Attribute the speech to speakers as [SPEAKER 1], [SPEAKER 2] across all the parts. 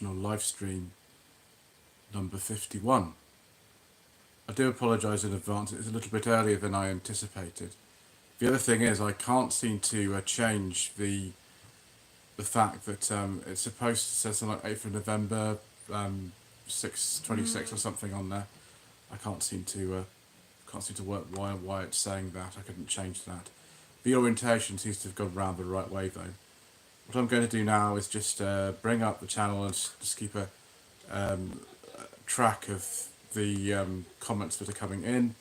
[SPEAKER 1] live stream number 51. I do apologise in advance, it's a little bit earlier than I anticipated. The other thing is I can't seem to change the fact that it's supposed to say something like 8th of November, 6/26 or something on there. I can't seem to work why it's saying that. I couldn't change that. The orientation seems to have gone round the right way though. What I'm going to do now is just bring up the channel and just keep a track of the comments that are coming in.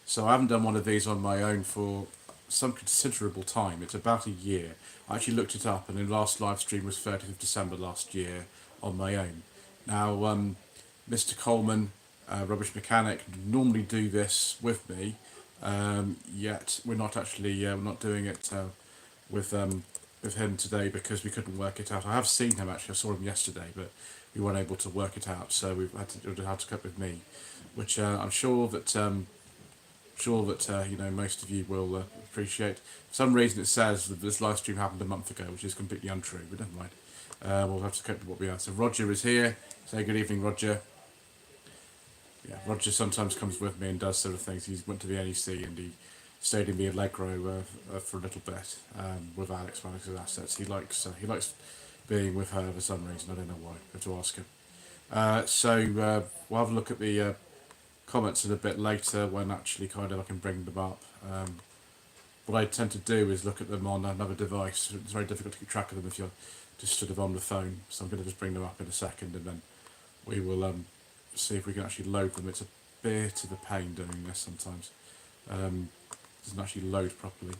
[SPEAKER 1] So I haven't done one of these on my own for some considerable time. It's about a year. I actually looked it up, and the last live stream was 30th of December last year on my own. Now, Mr. Coleman, Rubbish Mechanic, normally do this with me, yet we're not actually we're not doing it with him today because we couldn't work it out. I have seen him actually. I saw him yesterday, but we weren't able to work it out, so we've had to cope with me, which I'm sure that most of you will appreciate. For some reason, it says that this live stream happened a month ago, which is completely untrue. But never mind. We'll have to cope with what we are. So Roger is here. Say good evening, Roger. Yeah, Roger sometimes comes with me and does sort of things. He went to the NEC and he stayed in the Allegro for a little bit with Alex, one of his assets. He likes being with her for some reason. I don't know why. I have to ask him. We'll have a look at the comments in a bit later when actually kind of I can bring them up. What I tend to do is look at them on another device. It's very difficult to keep track of them if you're just sort of on the phone. So I'm going to just bring them up in a second, and then we will see if we can actually load them. It's a bit of a pain doing this sometimes. It doesn't actually load properly.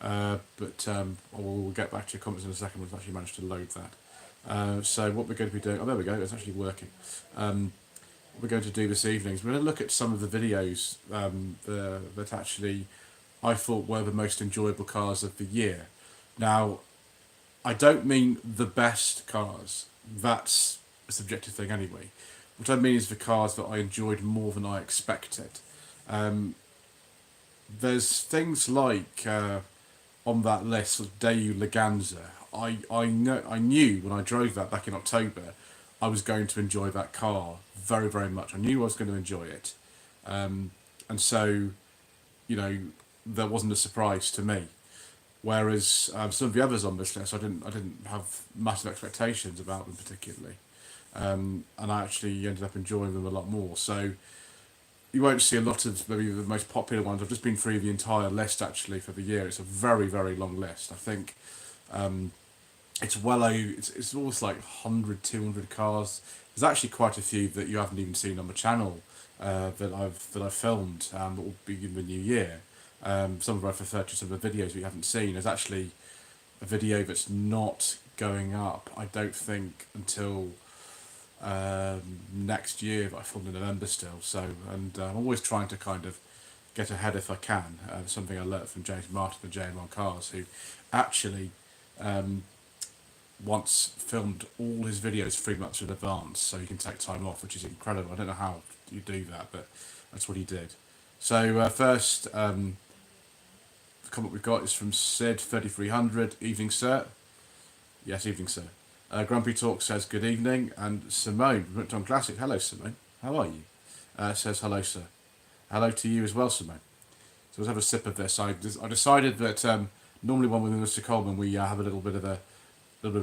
[SPEAKER 1] We'll get back to your comments in a second. We've actually managed to load that. So what we're going to be doing, there we go, it's actually working. What we're going to do this evening is we're going to look at some of the videos that actually I thought were the most enjoyable cars of the year. Now, I don't mean the best cars. That's a subjective thing anyway. What I mean is the cars that I enjoyed more than I expected. There's things like on that list of Daewoo Leganza. I knew when I drove that back in October, I was going to enjoy that car very, very much. I knew I was going to enjoy it, and so, that wasn't a surprise to me. Whereas some of the others on this list, I didn't have massive expectations about them particularly, and I actually ended up enjoying them a lot more. So you won't see a lot of maybe the most popular ones. I've just been through the entire list actually for the year. It's a very, very long list. I think it's it's almost like 100, 200 cars. There's actually quite a few that you haven't even seen on the channel that I've filmed that will be in the new year. Some of I've referred to some of the videos we haven't seen. There's actually a video that's not going up, I don't think, until next year, that I filmed in November still. So, and I'm always trying to kind of get ahead if I can. Something I learnt from James Martin and JM1 Cars, who actually once filmed all his videos 3 months in advance, so he can take time off, which is incredible. I don't know how you do that, but that's what he did. So first, the comment we've got is from Sid3300. Evening, sir. Yes, evening, sir. Grumpy Talk says good evening, and Simone from Ripped Classic. Hello, Simone. How are you? Says hello, sir. Hello to you as well, Simone. So let's have a sip of this. I decided that normally when we're with Mr. Coleman we have a little bit of a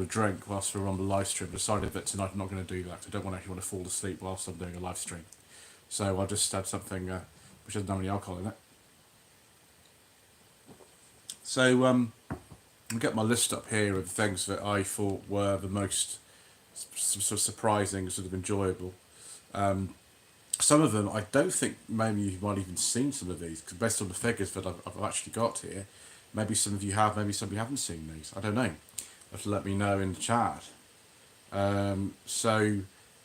[SPEAKER 1] drink whilst we're on the live stream. I decided that tonight I'm not going to do that. I don't actually want to fall asleep whilst I'm doing a live stream. So I'll just add something which doesn't have any alcohol in it. So I'll get my list up here of things that I thought were the most sort of surprising, sort of enjoyable. Some of them, I don't think maybe you might have even seen some of these, because based on the figures that I've actually got here, maybe some of you have, maybe some of you haven't seen these. I don't know. You have to let me know in the chat. So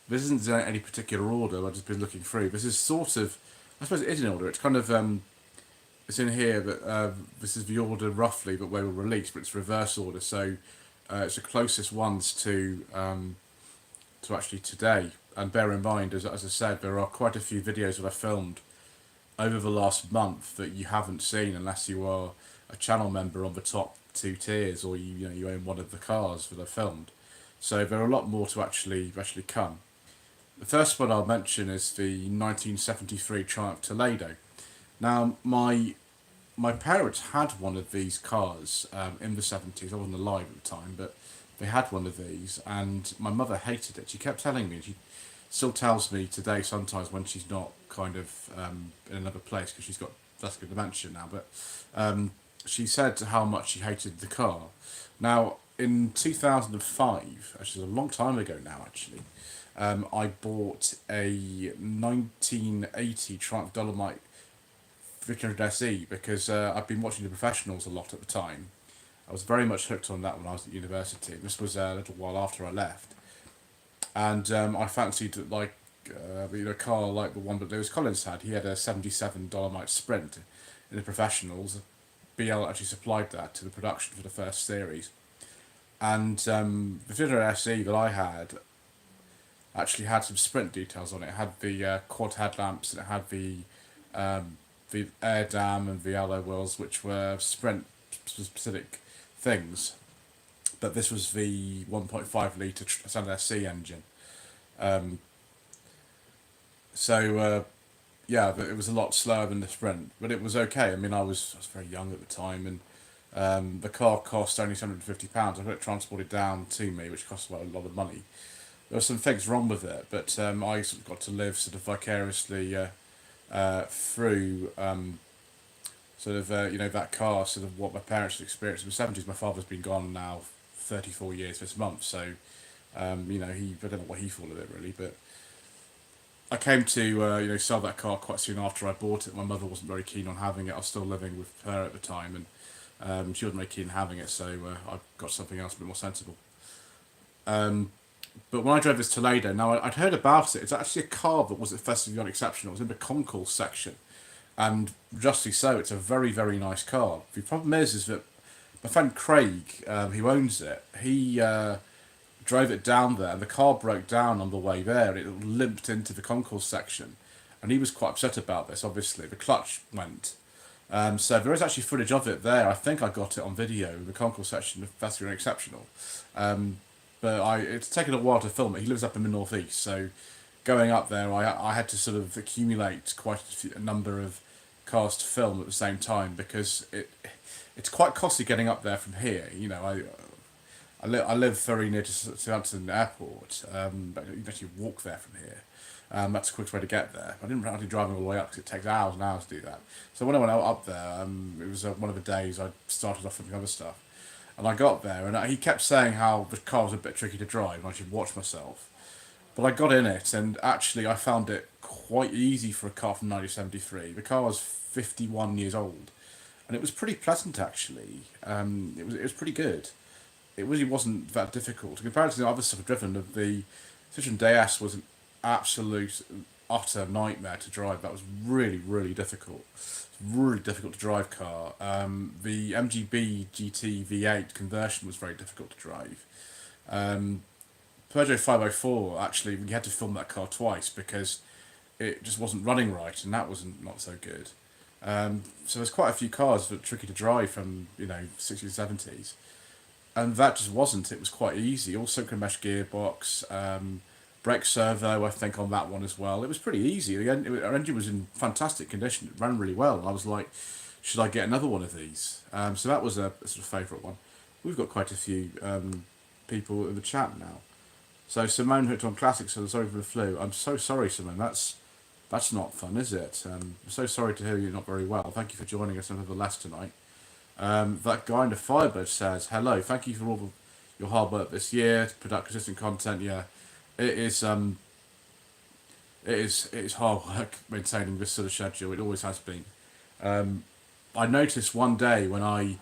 [SPEAKER 1] this isn't in any particular order. I've just been looking through. This is sort of, I suppose it is in order. It's kind of it's in here, but this is the order roughly, but where we're released, but it's reverse order. So it's the closest ones to actually today. And bear in mind, as I said, there are quite a few videos that I filmed over the last month that you haven't seen unless you are a channel member on the top 2 tiers, or you own one of the cars that I filmed. So there are a lot more to actually come. The first one I'll mention is the 1973 Triumph Toledo. Now, my parents had one of these cars in the 70s. I wasn't alive at the time, but they had one of these, and my mother hated it. She kept telling me, she still tells me today sometimes when she's not kind of in another place because she's got vascular dementia now, but she said how much she hated the car. Now, in 2005, which is a long time ago now actually, I bought a 1980 Triumph Dolomite 300 SE because I've been watching the professionals a lot at the time. I was very much hooked on that when I was at university. This was a little while after I left, and I fancied like a car like the one that Lewis Collins had. He had a '77 Dolomite Sprint in the professionals. BL actually supplied that to the production for the first series, and the 300 SE that I had actually had some Sprint details on it. It had the quad headlamps and it had the air dam and the alloy wheels, which were Sprint specific things. But this was the 1.5 litre standard SC engine. Um, so yeah, but it was a lot slower than the Sprint, but it was okay. I mean, I was very young at the time, and the car cost only £750. I got it transported down to me, which cost a lot of money. There were some things wrong with it, but I sort of got to live sort of vicariously through that car, sort of what my parents had experienced in the 70s. My father's been gone now 34 years this month, so I don't know what he thought of it really, but I came to sell that car quite soon after I bought it. My mother wasn't very keen on having it. I was still living with her at the time, and she wasn't very keen on having it, so I got something else a bit more sensible. Um, but when I drove this Toledo, now I'd heard about it. It's actually a car that was at Festival Beyond Exceptional. It was in the concourse section, and justly so. It's a very, very nice car. The problem is that my friend Craig, who owns it, he drove it down there, and the car broke down on the way there, and it limped into the concourse section, and he was quite upset about this. Obviously, the clutch went. So there is actually footage of it there. I think I got it on video in the concourse section of Festival Beyond Exceptional. But it's taken a while to film it. He lives up in the northeast, so going up there, I had to sort of accumulate quite a number of cars to film at the same time because it's quite costly getting up there from here. I live very near to Southampton Airport, but you can actually walk there from here. That's the quickest way to get there. I didn't actually drive all the way up because it takes hours and hours to do that. So when I went out up there, it was one of the days I started off filming other stuff. And I got there, and he kept saying how the car was a bit tricky to drive, and I should watch myself. But I got in it, and actually I found it quite easy for a car from 1973. The car was 51 years old, and it was pretty pleasant actually. It was pretty good. It really wasn't that difficult. Compared to the other stuff I've driven, the Citroen DS was an absolute, utter nightmare to drive. That was really, really difficult. Really difficult to drive car. The MGB GT V8 conversion was very difficult to drive. Peugeot 504, actually, we had to film that car twice because it just wasn't running right, and that wasn't not so good. So there's quite a few cars that are tricky to drive from 60s and 70s, and that just wasn't. It was quite easy. All synchro mesh gearbox, brake servo, I think, on that one as well. It was pretty easy. Our engine was in fantastic condition. It ran really well. And I was like, should I get another one of these? So that was a sort of favourite one. We've got quite a few people in the chat now. So Simone hooked on classics, so sorry for the flu. I'm so sorry, Simone. That's not fun, is it? I'm so sorry to hear you're not very well. Thank you for joining us nevertheless tonight. That guy in the Firebird says, hello, thank you for all your hard work this year to put out consistent content. Yeah, it is hard work maintaining this sort of schedule. It always has been. I noticed one day when I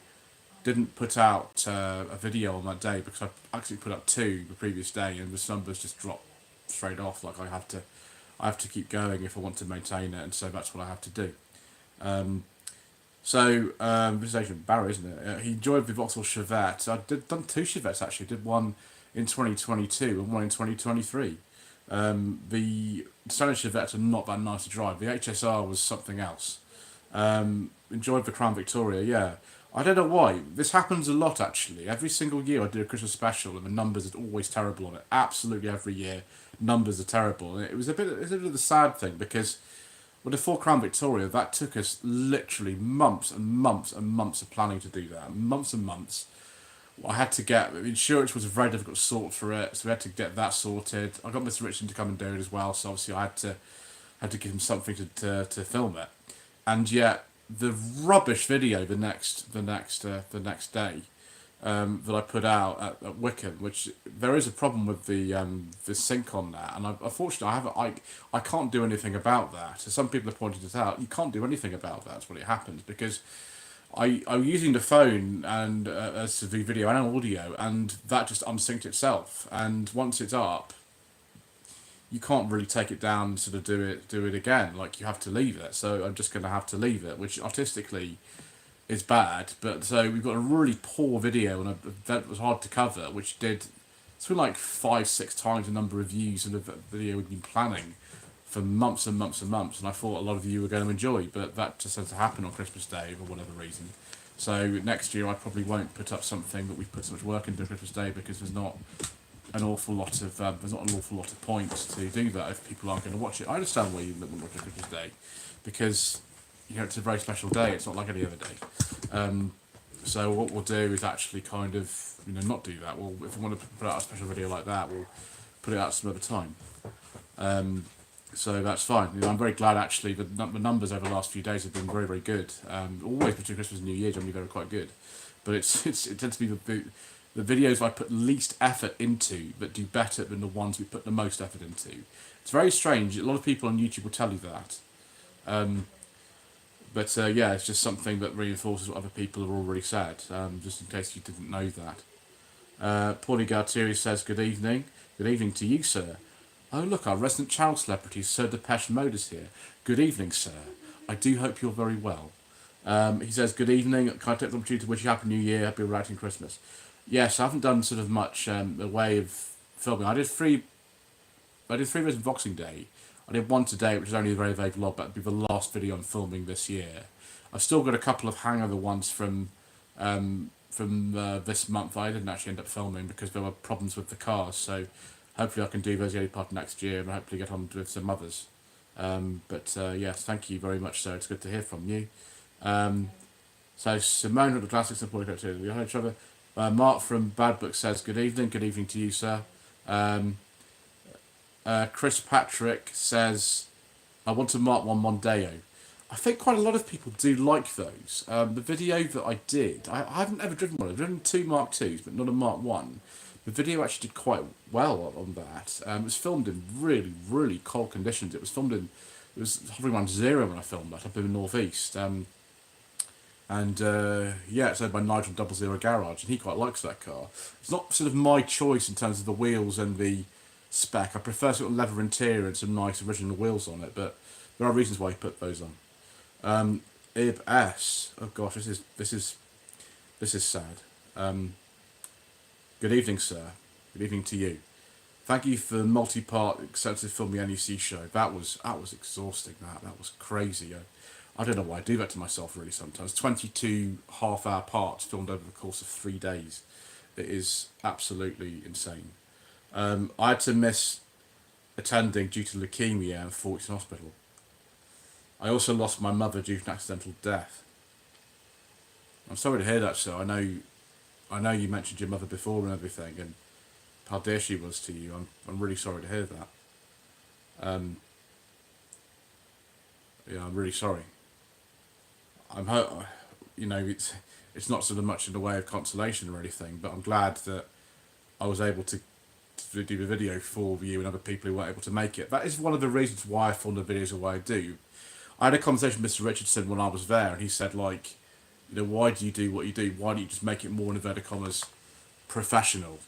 [SPEAKER 1] didn't put out a video on that day because I actually put up two the previous day, and the numbers just dropped straight off. Like I have to keep going if I want to maintain it, and so that's what I have to do. This is Adrian Barry, isn't it? He enjoyed the Vauxhall Chevette. Done two Chevettes actually. Did one in 2022 and one in 2023. The standard Chevettes are not that nice to drive. The HSR was something else. Enjoyed the Crown Victoria, yeah. I don't know why. This happens a lot, actually. Every single year I do a Christmas special, and the numbers are always terrible on it. Absolutely every year, numbers are terrible. And it's a bit of the sad thing, because with the Four Crown Victoria, that took us literally months and months and months of planning to do that. Months and months. I had to get insurance was a very difficult sort for it, so we had to get that sorted. I got Mr. Richardson to come and do it as well, so obviously I had to give him something to film it. And yet the rubbish video the next day that I put out at Wickham, which there is a problem with the sync on that, and unfortunately I can't do anything about that. So some people have pointed it out. You can't do anything about that. That's when it happens, because I'm using the phone and as to the video and audio, and that just unsynced itself. And once it's up, you can't really take it down and sort of do it again. Like, you have to leave it. So I'm just going to have to leave it, which artistically is bad. But so we've got a really poor video, and that was hard to cover, which did something like 5-6 times the number of views of the video we'd been planning for months and months and months, and I thought a lot of you were going to enjoy, but that just had to happen on Christmas Day for whatever reason. So next year I probably won't put up something that we've put so much work into Christmas Day, because there's not an awful lot of points to do that if people aren't going to watch it. I understand why you wouldn't watch it Christmas Day, because it's a very special day. It's not like any other day. So what we'll do is actually kind of not do that. If we want to put out a special video like that, we'll put it out some other time. So that's fine. I'm very glad, actually. The numbers over the last few days have been very, very good. Always between Christmas and New Year, generally they're quite good. But it tends to be the videos I put least effort into that do better than the ones we put the most effort into. It's very strange. A lot of people on YouTube will tell you that. But yeah, it's just something that reinforces what other people have already said, just in case you didn't know that. Paulie Galtieri says, good evening. Good evening to you, sir. Oh, look, our resident child celebrity, Sir Depeche Mode, is here. Good evening, sir. I do hope you're very well. He says, good evening. Can I take the opportunity to wish you a Happy New Year, Happy Relaxing Christmas? Yes, I haven't done sort of much the way of filming. I did three videos on Boxing Day. I did one today, which is only a very vague vlog, but it'll be the last video I'm filming this year. I've still got a couple of hangover ones from this month I didn't actually end up filming because there were problems with the cars, so hopefully I can do those the early part of next year and hopefully get on with some others. But yes, thank you very much, sir. It's good to hear from you. So Simone with the classics and point to the each other. Mark from Bad Book says, good evening to you, sir. Chris Patrick says, I want to mark one Mondeo. I think quite a lot of people do like those. The video that I did, I haven't ever driven one. I've driven 2 Mark IIs, but not a Mark 1. The video actually did quite well on that. It was filmed in really, really cold conditions. It was hovering around 0 when I filmed that up in the northeast. Yeah, it's owned by Nigel 00 Garage, and he quite likes that car. It's not sort of my choice in terms of the wheels and the spec. I prefer sort of leather interior and some nice original wheels on it, but there are reasons why he put those on. Ib S. Oh gosh, this is sad. Good evening, sir. Good evening to you. Thank you for the multi-part extensive film the NEC show. That was exhausting. That was crazy. I don't know why I do that to myself really sometimes. 22 half-hour parts filmed over the course of 3 days. It is absolutely insane. I had to miss attending due to leukemia and 4 weeks in hospital. I also lost my mother due to an accidental death. I'm sorry to hear that, sir. I know you mentioned your mother before and everything, and how dear she was to you. I'm really sorry to hear that. Yeah, I'm really sorry. It's not sort of much in the way of consolation or anything, but I'm glad that I was able to do the video for you and other people who weren't able to make it. That is one of the reasons why I film the videos the way I do. I had a conversation with Mr. Richardson when I was there, and he said, like, why do you do what you do? Why don't you just make it more, in inverted commas, professional?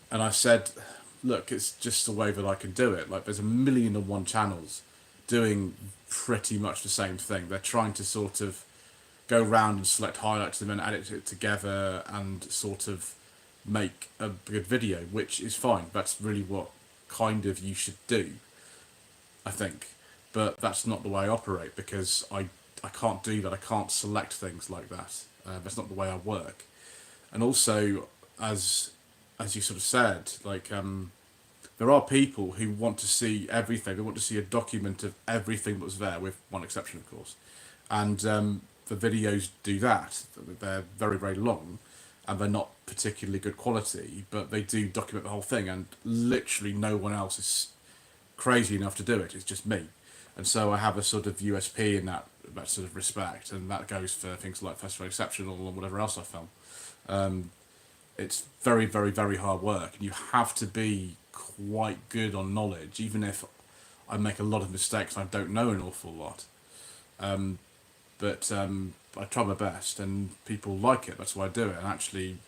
[SPEAKER 1] And I said, look, it's just the way that I can do it. Like, there's 1,000,001 channels doing pretty much the same thing. They're trying to sort of go around and select highlights and then edit it together and sort of make a good video, which is fine. That's really what kind of you should do, I think. But that's not the way I operate, because I can't do that. I can't select things like that. That's not the way I work. And also, as you sort of said, like there are people who want to see everything. They want to see a document of everything that was there, with one exception, of course. And the videos do that. They're very, very long, and they're not particularly good quality, but they do document the whole thing. And literally, no one else is crazy enough to do it. It's just me. And so I have a sort of USP in that sort of respect, and that goes for things like Festival Exceptional and whatever else I film. It's very, very, very hard work, and you have to be quite good on knowledge, even if I make a lot of mistakes and I don't know an awful lot. But I try my best, and people like it. That's why I do it. And actually,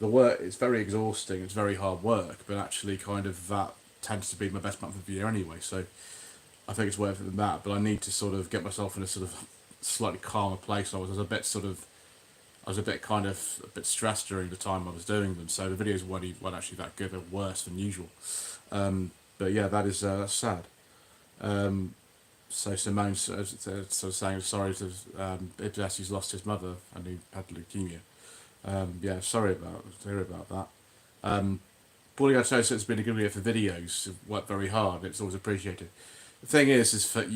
[SPEAKER 1] the work is very exhausting. It's very hard work, but actually, kind of that tends to be my best month of the year anyway. So I think it's worth it than that. But I need to sort of get myself in a sort of slightly calmer place. I was a bit sort of I was a bit kind of a bit stressed during the time I was doing them, so the videos weren't actually that good. They're worse than usual. But yeah, that is that's sad. So Simone sort of saying sorry to Ibs, who's lost his mother and who had leukemia. Yeah, sorry to hear about that. But I say it's been a good year for videos. You've worked very hard. It's always appreciated. The thing is that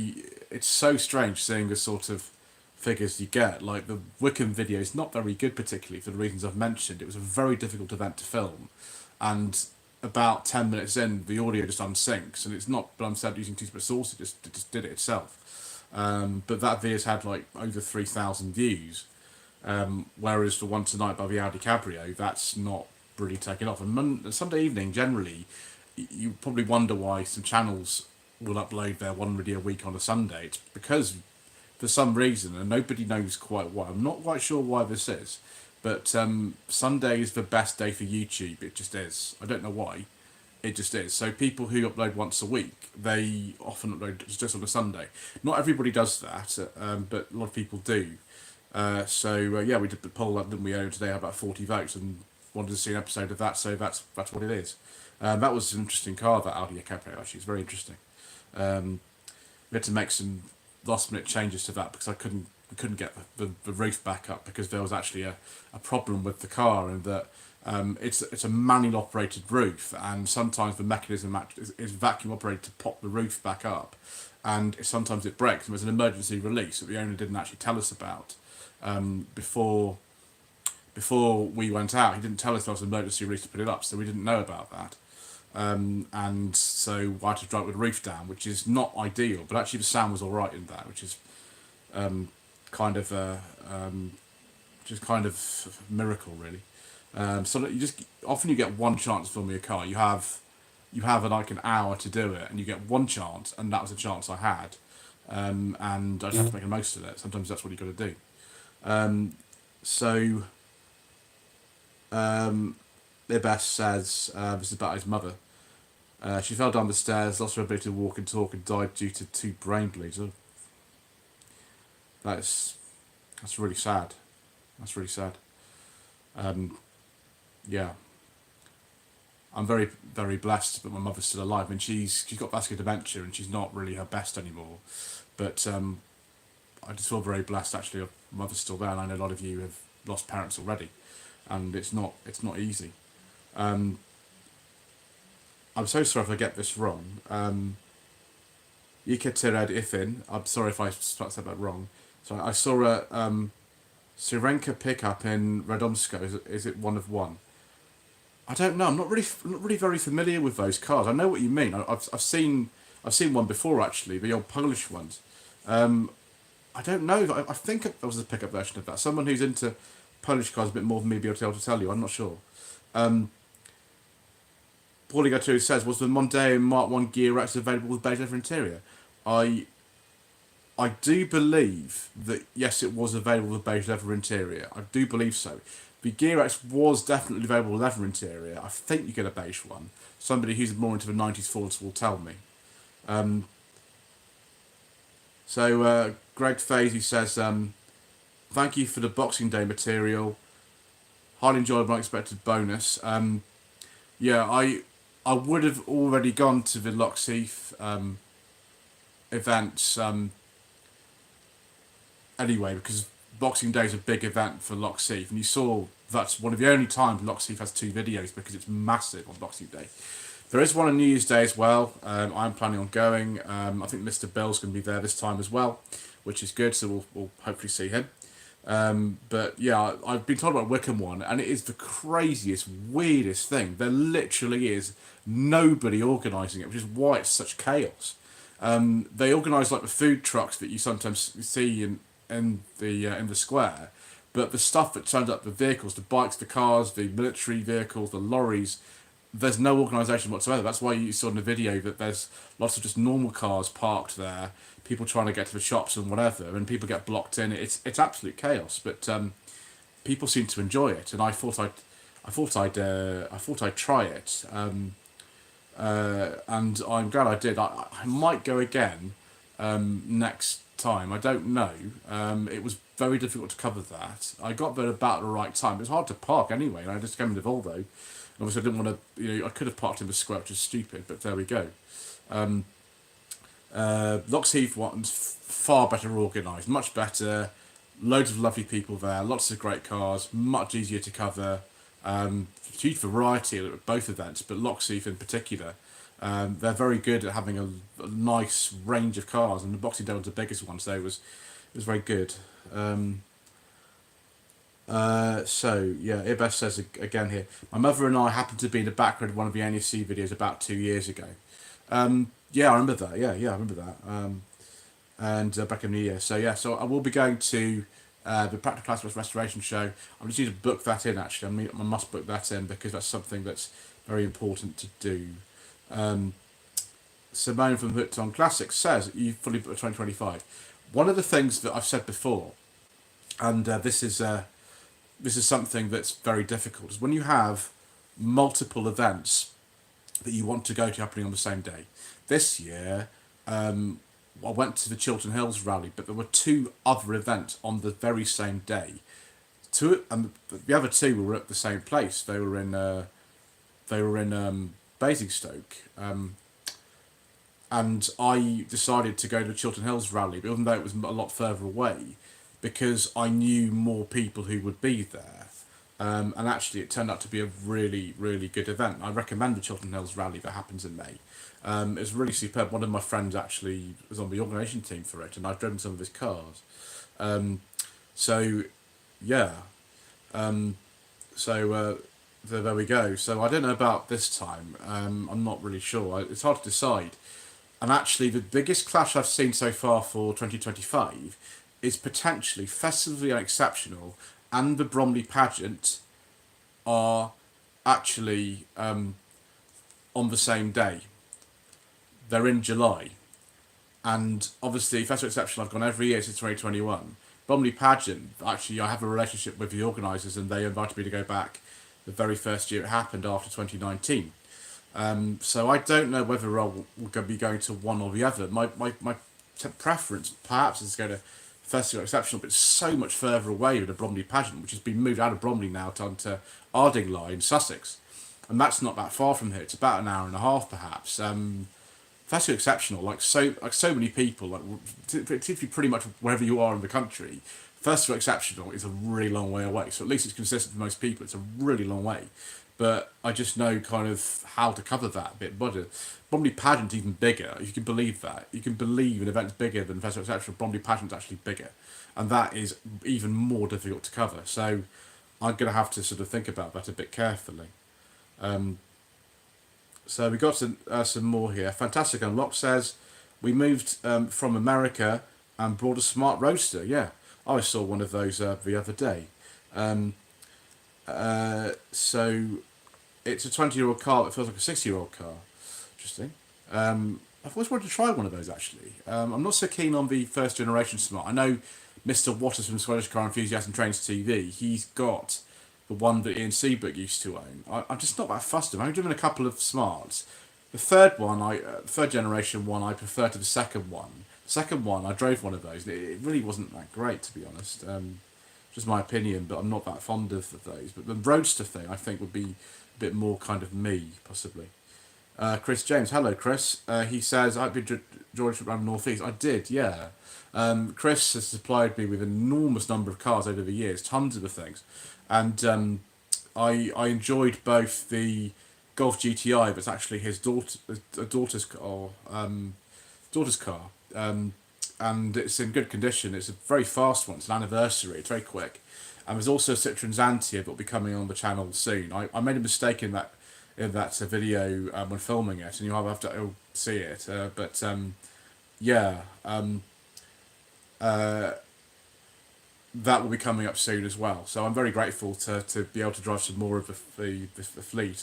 [SPEAKER 1] it's so strange seeing the sort of figures you get. Like the Wickham video is not very good, particularly for the reasons I've mentioned. It was a very difficult event to film, and about 10 minutes in, the audio just unsyncs, and it's not. But I'm said using two separate sources, it just did it itself. But that video's had like over 3,000 views, whereas the one tonight by the Audi Cabrio, that's not really taken off. And Sunday evening, generally, you probably wonder why some channels will upload their one video a week on a Sunday. It's because for some reason, and nobody knows quite why. I'm not quite sure why this is, but Sunday is the best day for YouTube. It just is. I don't know why. It just is. So people who upload once a week, they often upload just on a Sunday. Not everybody does that, but a lot of people do. Yeah, we did the poll, didn't we, earlier today, had about 40 votes, and wanted to see an episode of that, so that's what it is. That was an interesting car, that Audi Caprio, actually. It's very interesting. We had to make some last minute changes to that because we couldn't get the roof back up because there was actually a problem with the car, and that it's a manual operated roof, and sometimes the mechanism is vacuum operated to pop the roof back up, and sometimes it breaks, and there's an emergency release that the owner didn't actually tell us about before we went out. He didn't tell us there was an emergency release to put it up, so we didn't know about that. And so I had to drive with the roof down, which is not ideal, but actually the sound was all right in that, which is kind of a miracle, really. So that often you get one chance to film your car. You have like an hour to do it, and you get one chance, and that was a chance I had, and I just have to make the most of it. Sometimes that's what you got to do. Ibs says this is about his mother. She fell down the stairs, lost her ability to walk and talk, and died due to 2 brain bleeds. Oh. That's really sad. That's really sad. Yeah. I'm very, very blessed that my mother's still alive. I mean, she's got vascular dementia and she's not really her best anymore. But I just feel very blessed, actually. My mother's still there, and I know a lot of you have lost parents already, and it's not easy. I'm so sorry if I get this wrong. Yekaterinad Ifin. I'm sorry if I said that wrong. So I saw a Syrenka pickup in Radomsko. Is it one of one? I don't know. I'm not really very familiar with those cars. I know what you mean. I've seen one before, actually, the old Polish ones. I don't know. I think there was a pickup version of that. Someone who's into Polish cars a bit more than me will be able to tell you. I'm not sure. Paulie Gato says, was the Mondeo Mark 1 Gear X available with beige leather interior? I do believe that, yes, it was available with beige leather interior. I do believe so. The Gear X was definitely available with leather interior. I think you get a beige one. Somebody who's more into the 90s Fords will tell me. Greg Fazy says, thank you for the Boxing Day material. Highly enjoyable, unexpected bonus. Yeah, I would have already gone to the Loxheath events anyway, because Boxing Day is a big event for Lockheath, and you saw that's one of the only times Lockheath has 2 videos because it's massive on Boxing Day. There is one on New Year's Day as well. I'm planning on going. I think Mr. Bill's going to be there this time as well, which is good, so we'll hopefully see him. But yeah, I've been told about Wickham one, and it is the craziest, weirdest thing. There literally is nobody organising it, which is why it's such chaos. They organise like the food trucks that you sometimes see in the square, but the stuff that turns up, the vehicles, the bikes, the cars, the military vehicles, the lorries, there's no organisation whatsoever. That's why you saw in the video that there's lots of just normal cars parked there, people trying to get to the shops and whatever, and people get blocked in. It's absolute chaos, but people seem to enjoy it, and I thought I'd try it, and I'm glad I did. I might go again next time. I don't know. It was very difficult to cover that. I got there about the right time. It was hard to park anyway, and I just came in the Volvo. Obviously, I didn't want to. I could have parked in the square, which is stupid, but there we go. Lockheath one's far better organised, much better. Loads of lovely people there, lots of great cars, much easier to cover. Huge variety at both events, but Lockheath in particular, they're very good at having a nice range of cars, and the Boxing Day was the biggest one, so it was very good. So yeah, Ibeth says again here, my mother and I happened to be in the background of one of the NEC videos about 2 years ago. Yeah, I remember that. Yeah, I remember that. And back in the year. So yeah, so I will be going to the Practical Classics Restoration Show. I'm just going to book that in actually. I must book that in because that's something that's very important to do. Simone from Hooked on Classics says you fully booked 2025. One of the things that I've said before, and this is something that's very difficult, is when you have multiple events that you want to go to happening on the same day. This year, I went to the Chiltern Hills rally, but there were 2 other events on the very same day. And the other 2 were at the same place. They were in Basingstoke, and I decided to go to the Chiltern Hills rally, even though it was a lot further away, because I knew more people who would be there. And actually, it turned out to be a really, really good event. I recommend the Chiltern Hills rally that happens in May. It was really superb. One of my friends actually was on the organisation team for it, and I've driven some of his cars. So, yeah. There we go. So I don't know about this time. I'm not really sure. It's hard to decide. And actually, the biggest clash I've seen so far for 2025 is potentially Festively Unexceptional and the Bromley pageant are actually on the same day. They're in July. And obviously, Festival Exceptional I've gone every year since 2021. Bromley pageant, actually I have a relationship with the organisers, and they invited me to go back the very first year it happened after 2019. So I don't know whether I'll be going to one or the other. My preference perhaps is to go to Festival Exceptional, but it's so much further away with the Bromley pageant, which has been moved out of Bromley now to Ardingly in Sussex, and that's not that far from here. It's about an hour and a half perhaps. Festival Exceptional, like so many people, particularly pretty much wherever you are in the country, Festival Exceptional is a really long way away. So at least it's consistent for most people. It's a really long way, but I just know kind of how to cover that a bit better. Bromley pageant's even bigger, if you can believe that. You can believe an event's bigger than Festival Exceptional. Bromley pageant's actually bigger, and that is even more difficult to cover. So I'm going to have to sort of think about that a bit carefully. So we got some more here. Fantastic Unlocked says, we moved from America and brought a smart roadster. Yeah, I saw one of those the other day. So it's a 20-year-old car that feels like a 60-year-old car. Interesting. I've always wanted to try one of those actually. I'm not so keen on the first generation smart. I know Mr. Waters from Scottish Car Enthusiast and Trains TV, he's got the one that Ian Seabrook used to own. I'm just not that fussed. I've only driven a couple of smarts. The third generation one, I prefer to the second one. The second one, I drove one of those, and it really wasn't that great, to be honest. Just my opinion, but I'm not that fond of those. But the roadster thing, I think, would be a bit more kind of me, possibly. Chris James, hello Chris. He says, I've been enjoyed a trip around the Northeast. I did, yeah. Chris has supplied me with an enormous number of cars over the years, tons of the things, and I enjoyed both the Golf GTI, but it's actually his daughter's car, daughter's car, and it's in good condition. It's a very fast one. It's an anniversary. It's very quick. And there's also a Citroen Xantia that will be coming on the channel soon. I made a mistake in that video when filming it, and you'll have to see it. Yeah, that will be coming up soon as well. So I'm very grateful to be able to drive some more of the fleet.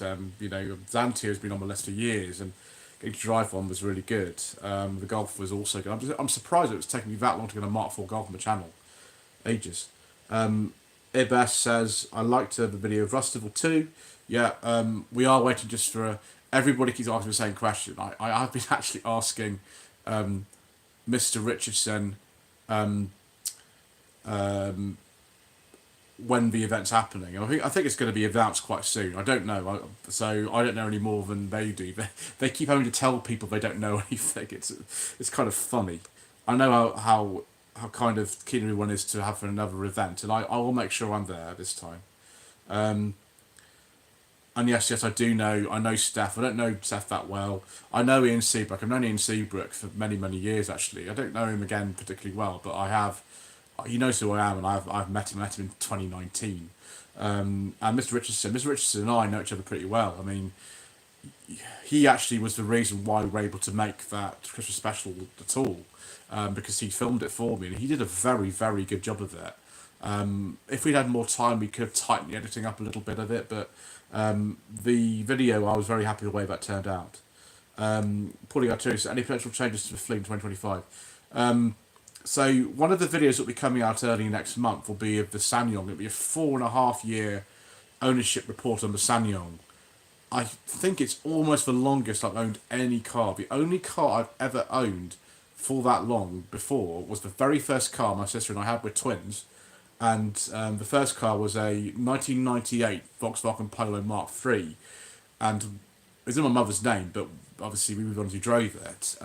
[SPEAKER 1] You know, Xantia has been on my list for years, and getting to drive one was really good. The Golf was also good. I'm surprised it was taking me that long to get a Mark IV Golf on the channel. Ages. Ibas says, I liked the video of Rustival too. Yeah, we are waiting just for... everybody keeps asking the same question. I've been actually asking Mr. Richardson when the event's happening. I think it's going to be announced quite soon. I don't know. So I don't know any more than they do. They keep having to tell people they don't know anything. It's kind of funny. I know how kind of keen everyone is to have another event, and I will make sure I'm there this time. And yes, I do know. I know Steph. I don't know Steph that well. I know Ian Seabrook. I've known Ian Seabrook for many, many years, actually. I don't know him again particularly well, but I have. He knows who I am, and I've met him. In 2019. And Mr. Richardson and I know each other pretty well. I mean, he actually was the reason why we were able to make that Christmas special at all, because he filmed it for me, and he did a very, very good job of it. If we'd had more time, we could have tightened the editing up a little bit of it, but the video, I was very happy the way that turned out. Paulie Arturo, any potential changes to the fleet in 2025? So one of the videos that will be coming out early next month will be of the Sanyong. It'll be a 4.5 year ownership report on the Sanyong. I think it's almost the longest I've owned any car. The only car I've ever owned for that long before was the very first car my sister and I had. We're twins. And the first car was a 1998 Volkswagen Polo Mark III. And it was in my mother's name, but obviously we were the ones who drove it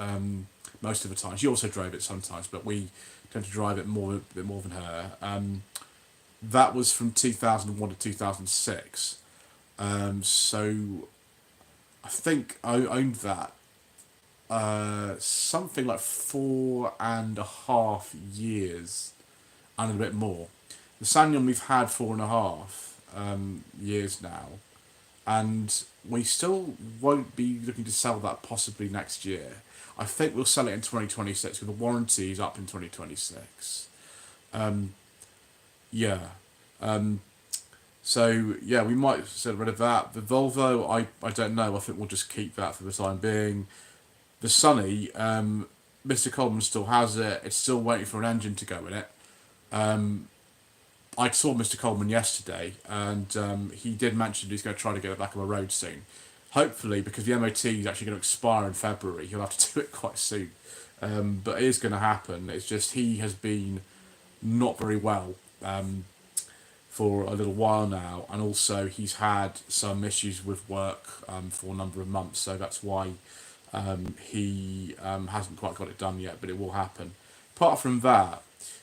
[SPEAKER 1] most of the time. She also drove it sometimes, but we tend to drive it a bit more than her. That was from 2001 to 2006. So I think I owned that something like 4.5 years and a bit more. The Sanyong we've had 4.5 years now, and we still won't be looking to sell that possibly next year. I think we'll sell it in 2026 because the warranty is up in 2026. So yeah, we might get rid of that. The Volvo, I don't know. I think we'll just keep that for the time being. The Sunny, Mr. Coleman still has it. It's still waiting for an engine to go in it. I saw Mr. Coleman yesterday, and he did mention he's going to try to get it back on the road soon. Hopefully, because the MOT is actually going to expire in February, he'll have to do it quite soon. But it is going to happen. It's just he has been not very well for a little while now, and also he's had some issues with work for a number of months, so that's why he hasn't quite got it done yet, but it will happen. Apart from that,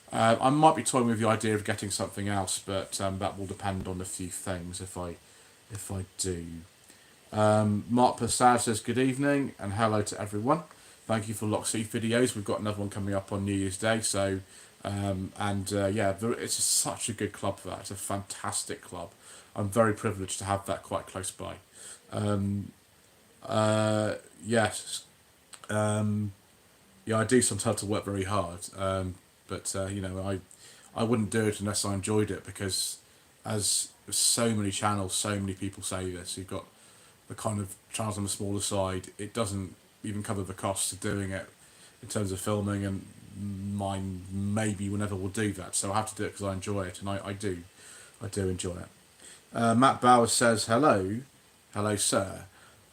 [SPEAKER 1] I might be toying with the idea of getting something else, but that will depend on a few things if I do. Mark Persad says good evening and hello to everyone. Thank you for Lockseat videos. We've got another one coming up on New Year's Day, so it's such a good club for that. It's a fantastic club. I'm very privileged to have that quite close by. Yes. I do sometimes have to work very hard, but I wouldn't do it unless I enjoyed it, because as so many channels, so many people say this, you've got the kind of channels on the smaller side, it doesn't even cover the costs of doing it in terms of filming, and mine maybe whenever will do that, so I have to do it because I enjoy it, and I do enjoy it. Matt Bowers says hello sir,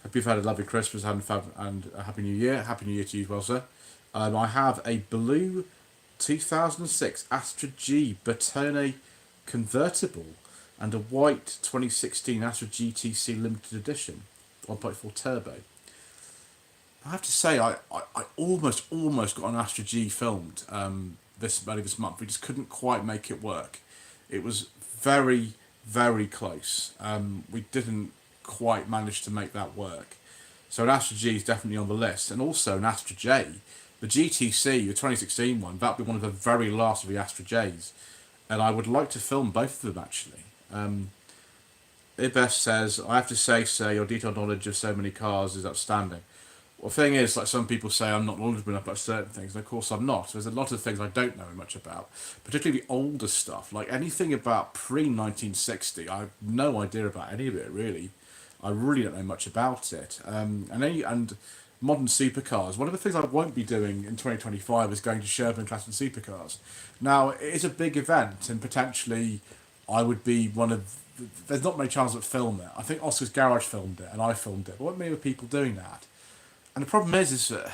[SPEAKER 1] hope you've had a lovely Christmas and a Happy New Year. Happy New Year to you as well, sir. I have a blue 2006 Astra G Bertone convertible and a white 2016 Astra GTC limited edition 1.4 turbo. I have to say, I almost got an Astra G filmed this month. We just couldn't quite make it work. It was very, very close. We didn't quite manage to make that work. So an Astra G is definitely on the list, and also an Astra J. The GTC, the 2016 one, that'll be one of the very last of the Astra Js, and I would like to film both of them actually. Ibes says, I have to say, sir, your detailed knowledge of so many cars is outstanding. Well, the thing is, like some people say, I'm not knowledgeable enough about certain things, and of course I'm not. There's a lot of things I don't know much about, particularly the older stuff, like anything about pre-1960. I have no idea about any of it, really. I really don't know much about it. And modern supercars, one of the things I won't be doing in 2025 is going to Sherburn Class and Supercars. Now, it is a big event, and potentially I would be one of... There's not many channels that film it. I think Oscar's Garage filmed it, and I filmed it. But what many other people doing that? And the problem is that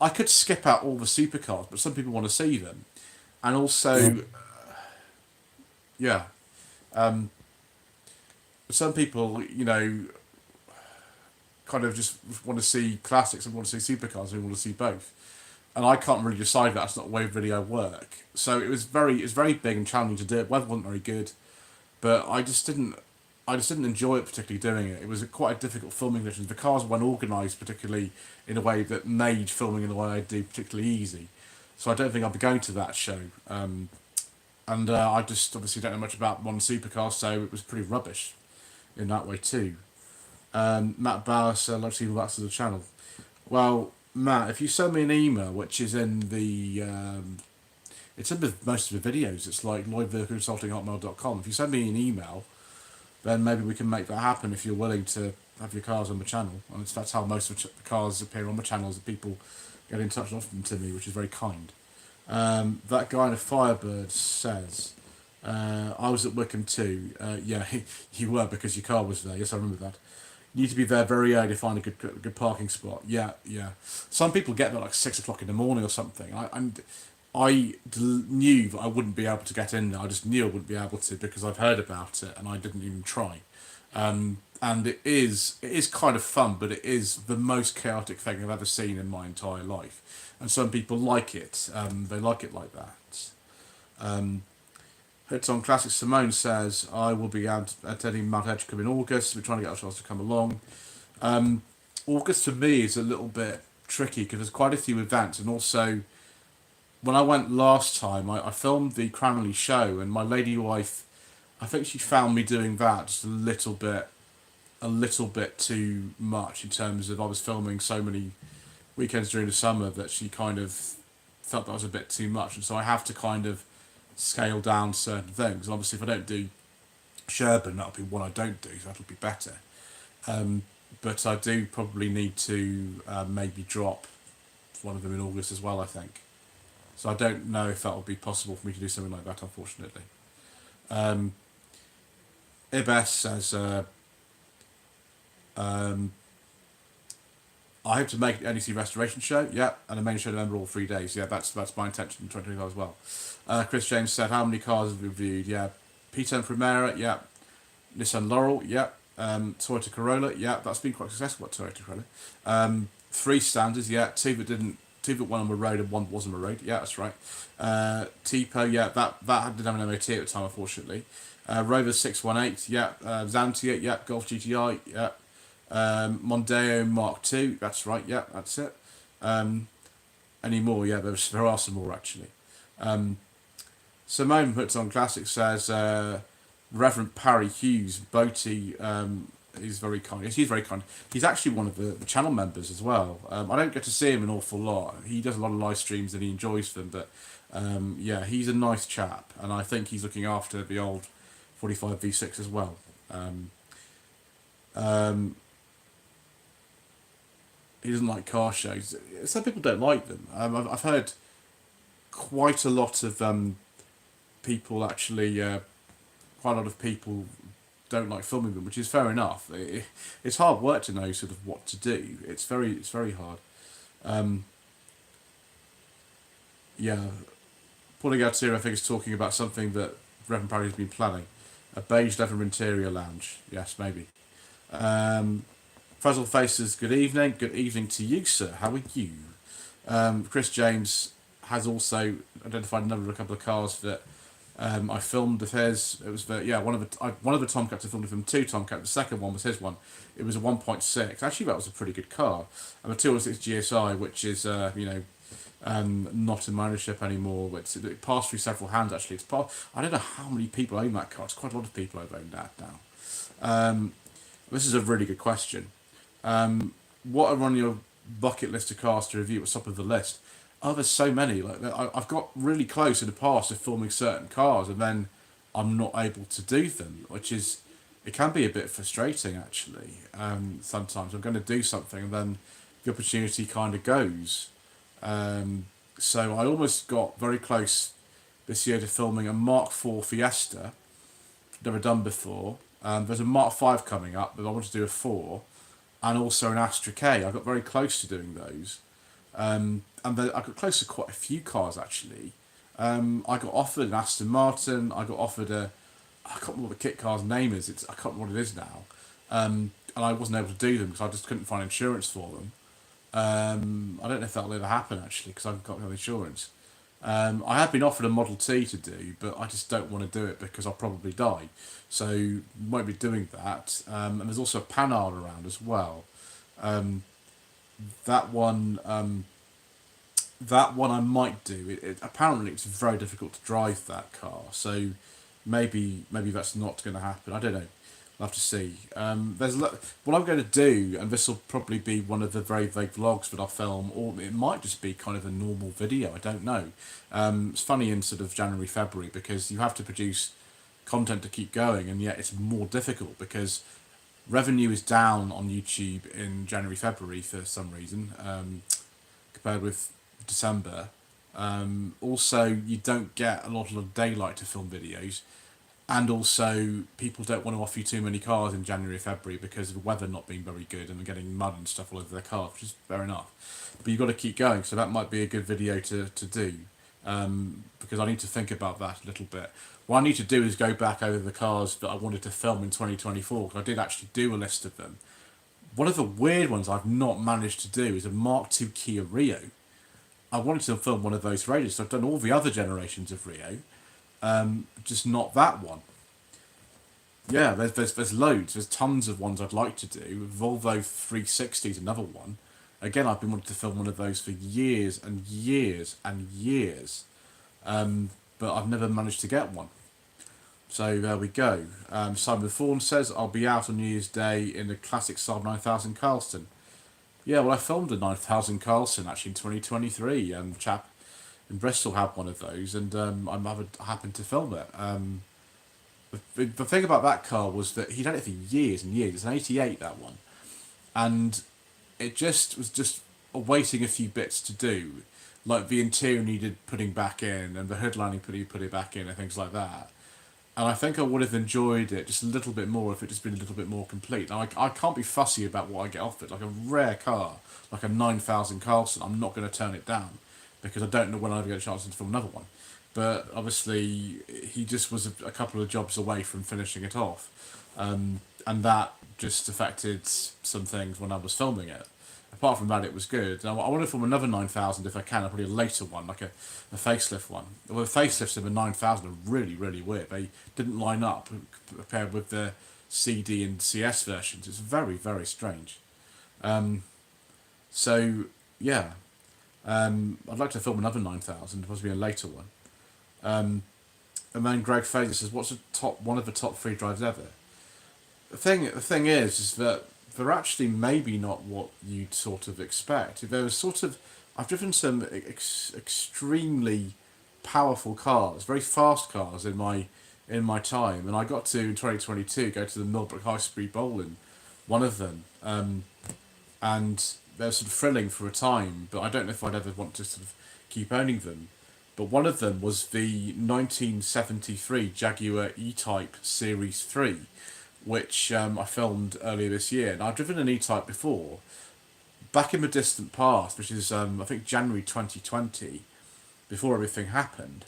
[SPEAKER 1] I could skip out all the supercars, but some people want to see them. And also, yeah, some people, kind of just want to see classics and want to see supercars and want to see both. And I can't really decide that. That's not the way video work. So it was very big and challenging to do it. Weather wasn't very good, but I just didn't enjoy it particularly doing it. It was quite a difficult filming conditions. The cars weren't organised particularly in a way that made filming in the way I do particularly easy. So I don't think I'll be going to that show. And I just obviously don't know much about modern supercars, so it was pretty rubbish in that way too. Matt Bauer said, let's see back to the channel. Well, Matt, if you send me an email, which is in the... it's in most of the videos. It's like lloydvehicleconsulting@hotmail.com. If you send me an email, then maybe we can make that happen if you're willing to have your cars on the channel. And that's how most of the cars appear on the channels, that people get in touch often to me, which is very kind. That guy in a Firebird says, I was at Wickham too. Yeah, you were, because your car was there. Yes, I remember that. You need to be there very early to find a good parking spot. Yeah. Some people get there like 6 o'clock in the morning or something. I knew that I wouldn't be able to get in there. I just knew I wouldn't be able to because I've heard about it and I didn't even try. And it is kind of fun, but it is the most chaotic thing I've ever seen in my entire life. And some people like it. They like it like that. Hits on Classic Simone says, I will be attending Mount Edgecombe in August. We're trying to get ourselves to come along. August for me is a little bit tricky because there's quite a few events, and also when I went last time, I filmed the Cranley show, and my lady wife, I think she found me doing that just a little bit too much in terms of I was filming so many weekends during the summer that she kind of felt that was a bit too much, and so I have to kind of scale down certain things. And obviously, if I don't do Sherburn, that'll be one I don't do, so that'll be better. But I do probably need to maybe drop one of them in August as well, I think. So I don't know if that will be possible for me to do something like that, unfortunately. Ibes says, I hope to make an NEC restoration show, yeah, and a main show November all 3 days. Yeah, that's my intention in 2025 as well. Chris James said, how many cars have we reviewed? Yeah, P10 Primera, yeah. Nissan Laurel, yeah. Toyota Corolla, yeah, that's been quite successful at Toyota Corolla. 3 standards, yeah. Two that went on the road and one wasn't on the road, yeah, that's right. Tipo, yeah, that didn't have an MOT at the time, unfortunately. Rover 618, yeah. Xantia, yeah. Golf GTI, yeah. Mondeo Mark II, that's right, yeah, that's it. Any more? Yeah, there are some more actually. Simone puts on Classic says, Reverend Parry Hughes, Boaty, he's very kind. Yes, he's very kind. He's actually one of the channel members as well. I don't get to see him an awful lot. He does a lot of live streams and he enjoys them, but yeah, he's a nice chap, and I think he's looking after the old 45 V6 as well. He doesn't like car shows. Some people don't like them. I've heard quite a lot of people actually, quite a lot of people don't like filming them, which is fair enough. It's hard work to know sort of what to do. It's very hard. Yeah, Paulie Gatsir, I think, is talking about something that Reverend Parry has been planning. A beige leather interior lounge. Yes, maybe. Focus Puzzle Faces, good evening. Good evening to you, sir. How are you? Chris James has also identified a couple of cars that I filmed of his. It was one of the Tomcats I filmed of him, two Tomcats. The second one was his one. It was a 1.6. Actually, that was a pretty good car. And a 206 GSI, which is not in my ownership anymore. It passed through several hands actually. I don't know how many people own that car. It's quite a lot of people have owned that now. This is a really good question. What are on your bucket list of cars to review? What's top of the list? Oh, there's so many. Like I've got really close in the past to filming certain cars, and then I'm not able to do them, which is it can be a bit frustrating actually. Sometimes I'm going to do something, and then the opportunity kind of goes. So I almost got very close this year to filming a Mark IV Fiesta, never done before. There's a Mark V coming up, but I want to do a 4, and also an Astra K. I got very close to doing those. And then I got close to quite a few cars actually. I got offered an Aston Martin. I got offered I can't remember what the kit car's name is. I can't remember what it is now. And I wasn't able to do them because I just couldn't find insurance for them. I don't know if that'll ever happen actually because I haven't got no insurance. I have been offered a Model T to do, but I just don't want to do it because I'll probably die. So won't be doing that. And there's also a Panhard around as well. That one I might do. Apparently it's very difficult to drive that car, so maybe that's not going to happen. I don't know. I'll have to see. What I'm going to do, and this will probably be one of the very vague vlogs that I'll film, or it might just be kind of a normal video. I don't know. It's funny in sort of January, February because you have to produce content to keep going, and yet it's more difficult because revenue is down on YouTube in January, February for some reason, compared with December. Also, you don't get a lot of daylight to film videos, and also people don't want to offer you too many cars in January, February because of the weather not being very good and getting mud and stuff all over their car, which is fair enough. But you've got to keep going, so that might be a good video to do, because I need to think about that a little bit. What I need to do is go back over the cars that I wanted to film in 2024, because I did actually do a list of them. One of the weird ones I've not managed to do is a Mark II Kia Rio. I wanted to film one of those Radios, so I've done all the other generations of Rio, just not that one. Yeah, there's loads. There's tons of ones I'd like to do. Volvo 360 is another one. Again, I've been wanting to film one of those for years and years and years, but I've never managed to get one. So there we go. Simon Thorne says, I'll be out on New Year's Day in the classic Saab 9000 Carlston. Yeah, well, I filmed a 9000 Carlston actually in 2023. Chap in Bristol had one of those, and I happened to film it. The thing about that car was that he'd had it for years and years. It's an 88, that one. And it was just awaiting a few bits to do. Like the interior needed putting back in, and the hood lining put it back in, and things like that. And I think I would have enjoyed it just a little bit more if it just been a little bit more complete. Now, I can't be fussy about what I get off it. Like a rare car, like a 9000 Carlston, I'm not going to turn it down because I don't know when I'll ever get a chance to film another one. But obviously, he just was a couple of jobs away from finishing it off. And that just affected some things when I was filming it. Apart from that, it was good. Now, I want to film another 9000 if I can, probably a later one, like a facelift one. Well, the facelifts of the 9000 are really, really weird. They didn't line up compared with the CD and CS versions. It's very, very strange. So, yeah. I'd like to film another 9000, possibly a later one. And then Greg Fraser says, what's one of the top 3 drives ever? The thing is that they're actually maybe not what you'd sort of expect. There was I've driven some extremely powerful cars, very fast cars in my time, and I got to in 2022 go to the Millbrook High Speed Bowl in one of them, and they were sort of thrilling for a time, but I don't know if I'd ever want to sort of keep owning them. But one of them was the 1973 Jaguar E-Type Series 3, which I filmed earlier this year. And I've driven an E-Type before, back in the distant past, which is, I think, January 2020, before everything happened.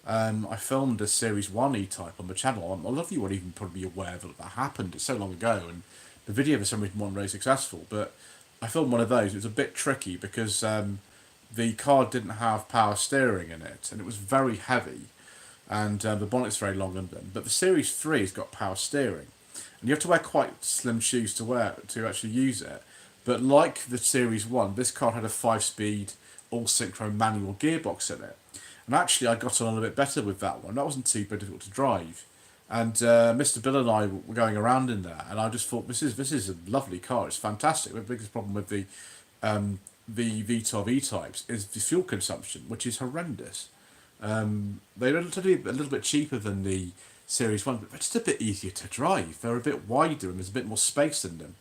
[SPEAKER 1] I filmed a Series 1 E-Type on the channel. A lot of you won't even probably be aware that happened. It's so long ago, and the video for some reason wasn't very successful. But I filmed one of those. It was a bit tricky because the car didn't have power steering in it, and it was very heavy, and the bonnet's very long in them. But the Series 3 has got power steering, and you have to wear quite slim shoes to actually use it. But like the Series 1, this car had a 5-speed all-synchro manual gearbox in it. And actually I got on a little bit better with that one. That wasn't too difficult to drive. And Mr. Bill and I were going around in there, and I just thought, this is a lovely car. It's fantastic. The biggest problem with the V12 E-types is the fuel consumption, which is horrendous. They're a little bit cheaper than the Series 1, but they're just a bit easier to drive. They're a bit wider and there's a bit more space in them,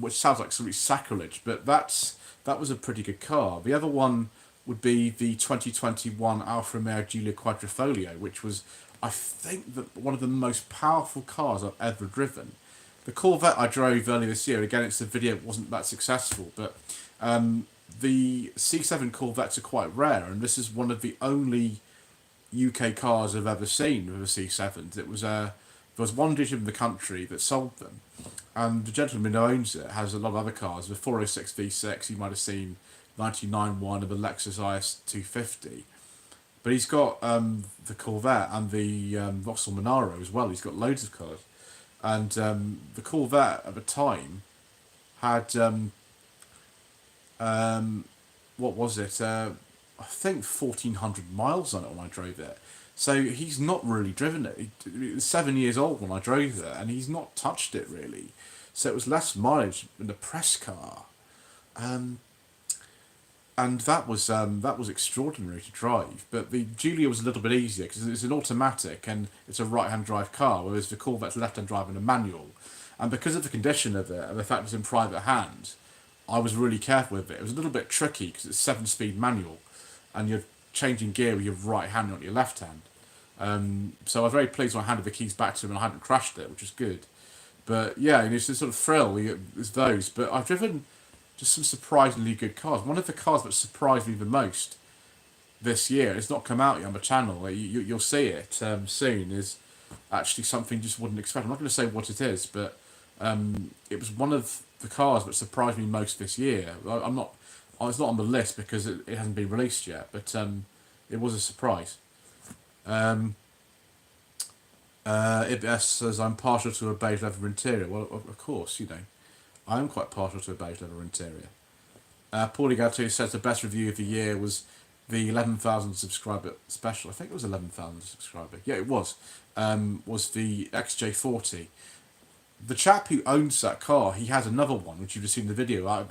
[SPEAKER 1] which sounds like something sacrilege, but that was a pretty good car. The other one would be the 2021 Alfa Romeo Giulia Quadrifoglio, which was, I think, one of the most powerful cars I've ever driven. The Corvette I drove earlier this year, again, it's a video, wasn't that successful, but the C7 Corvettes are quite rare, and this is one of the only UK cars I've ever seen with a C7. There was one dealership in the country that sold them, and the gentleman who owns it has a lot of other cars. The 406 V6, you might have seen 99 one of the Lexus IS 250. But he's got the Corvette and the Vauxhall Monaro as well. He's got loads of cars. And the Corvette at the time had, what was it? I think 1,400 miles on it when I drove it. So he's not really driven it. It was 7 years old when I drove it, and he's not touched it really. So it was less mileage than the press car. And that was extraordinary to drive. But the Giulia was a little bit easier because it's an automatic and it's a right-hand drive car, whereas the Corvette's left-hand drive and a manual. And because of the condition of it and the fact it's in private hands, I was really careful with it. It was a little bit tricky because it's 7-speed manual, and you're changing gear with your right hand, not your left hand. So I was very pleased when I handed the keys back to him and I hadn't crashed it, which was good. But yeah, it's a sort of thrill. There's those. But I've driven just some surprisingly good cars. One of the cars that surprised me the most this year, it's not come out yet on the channel, you'll see it soon, is actually something you just wouldn't expect. I'm not going to say what it is, but it was one of the cars that surprised me most this year. It's not on the list because it hasn't been released yet, but it was a surprise. Ibs says, I'm partial to a beige leather interior. Well, of course, I am quite partial to a beige leather interior. Paulie Gattu says the best review of the year was the 11,000 subscriber special. I think it was 11,000 subscriber. Yeah, it was. Was the XJ40. The chap who owns that car, he has another one, which you've just seen in the video. It's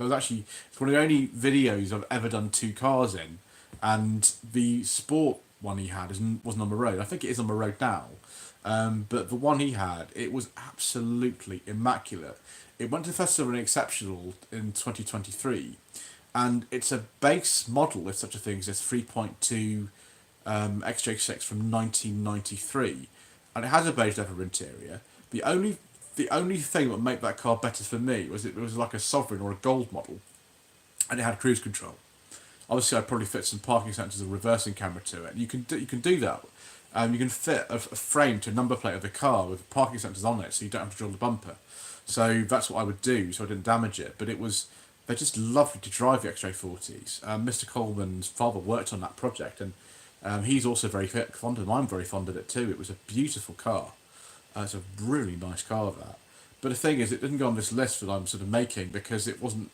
[SPEAKER 1] one of the only videos I've ever done 2 cars in, and the sport one he had wasn't on the road. I think it is on the road now. But the one he had, it was absolutely immaculate. It went to the Festival of Exceptional in 2023, and it's a base model, if such a thing exists, 3.2 XJ6 from 1993, and it has a beige leather interior. The only thing that would make that car better for me was it was like a Sovereign or a Gold model, and it had cruise control. Obviously, I'd probably fit some parking sensors and reversing camera to it. You can do that. You can fit a frame to a number plate of the car with parking sensors on it, so you don't have to drill the bumper. So that's what I would do, so I didn't damage it. But they're just lovely to drive, the XJ40s. Mr. Coleman's father worked on that project, and he's also very fond of them. I'm very fond of it too. It was a beautiful car. It's a really nice car, that. But the thing is, it didn't go on this list that I'm sort of making because it wasn't...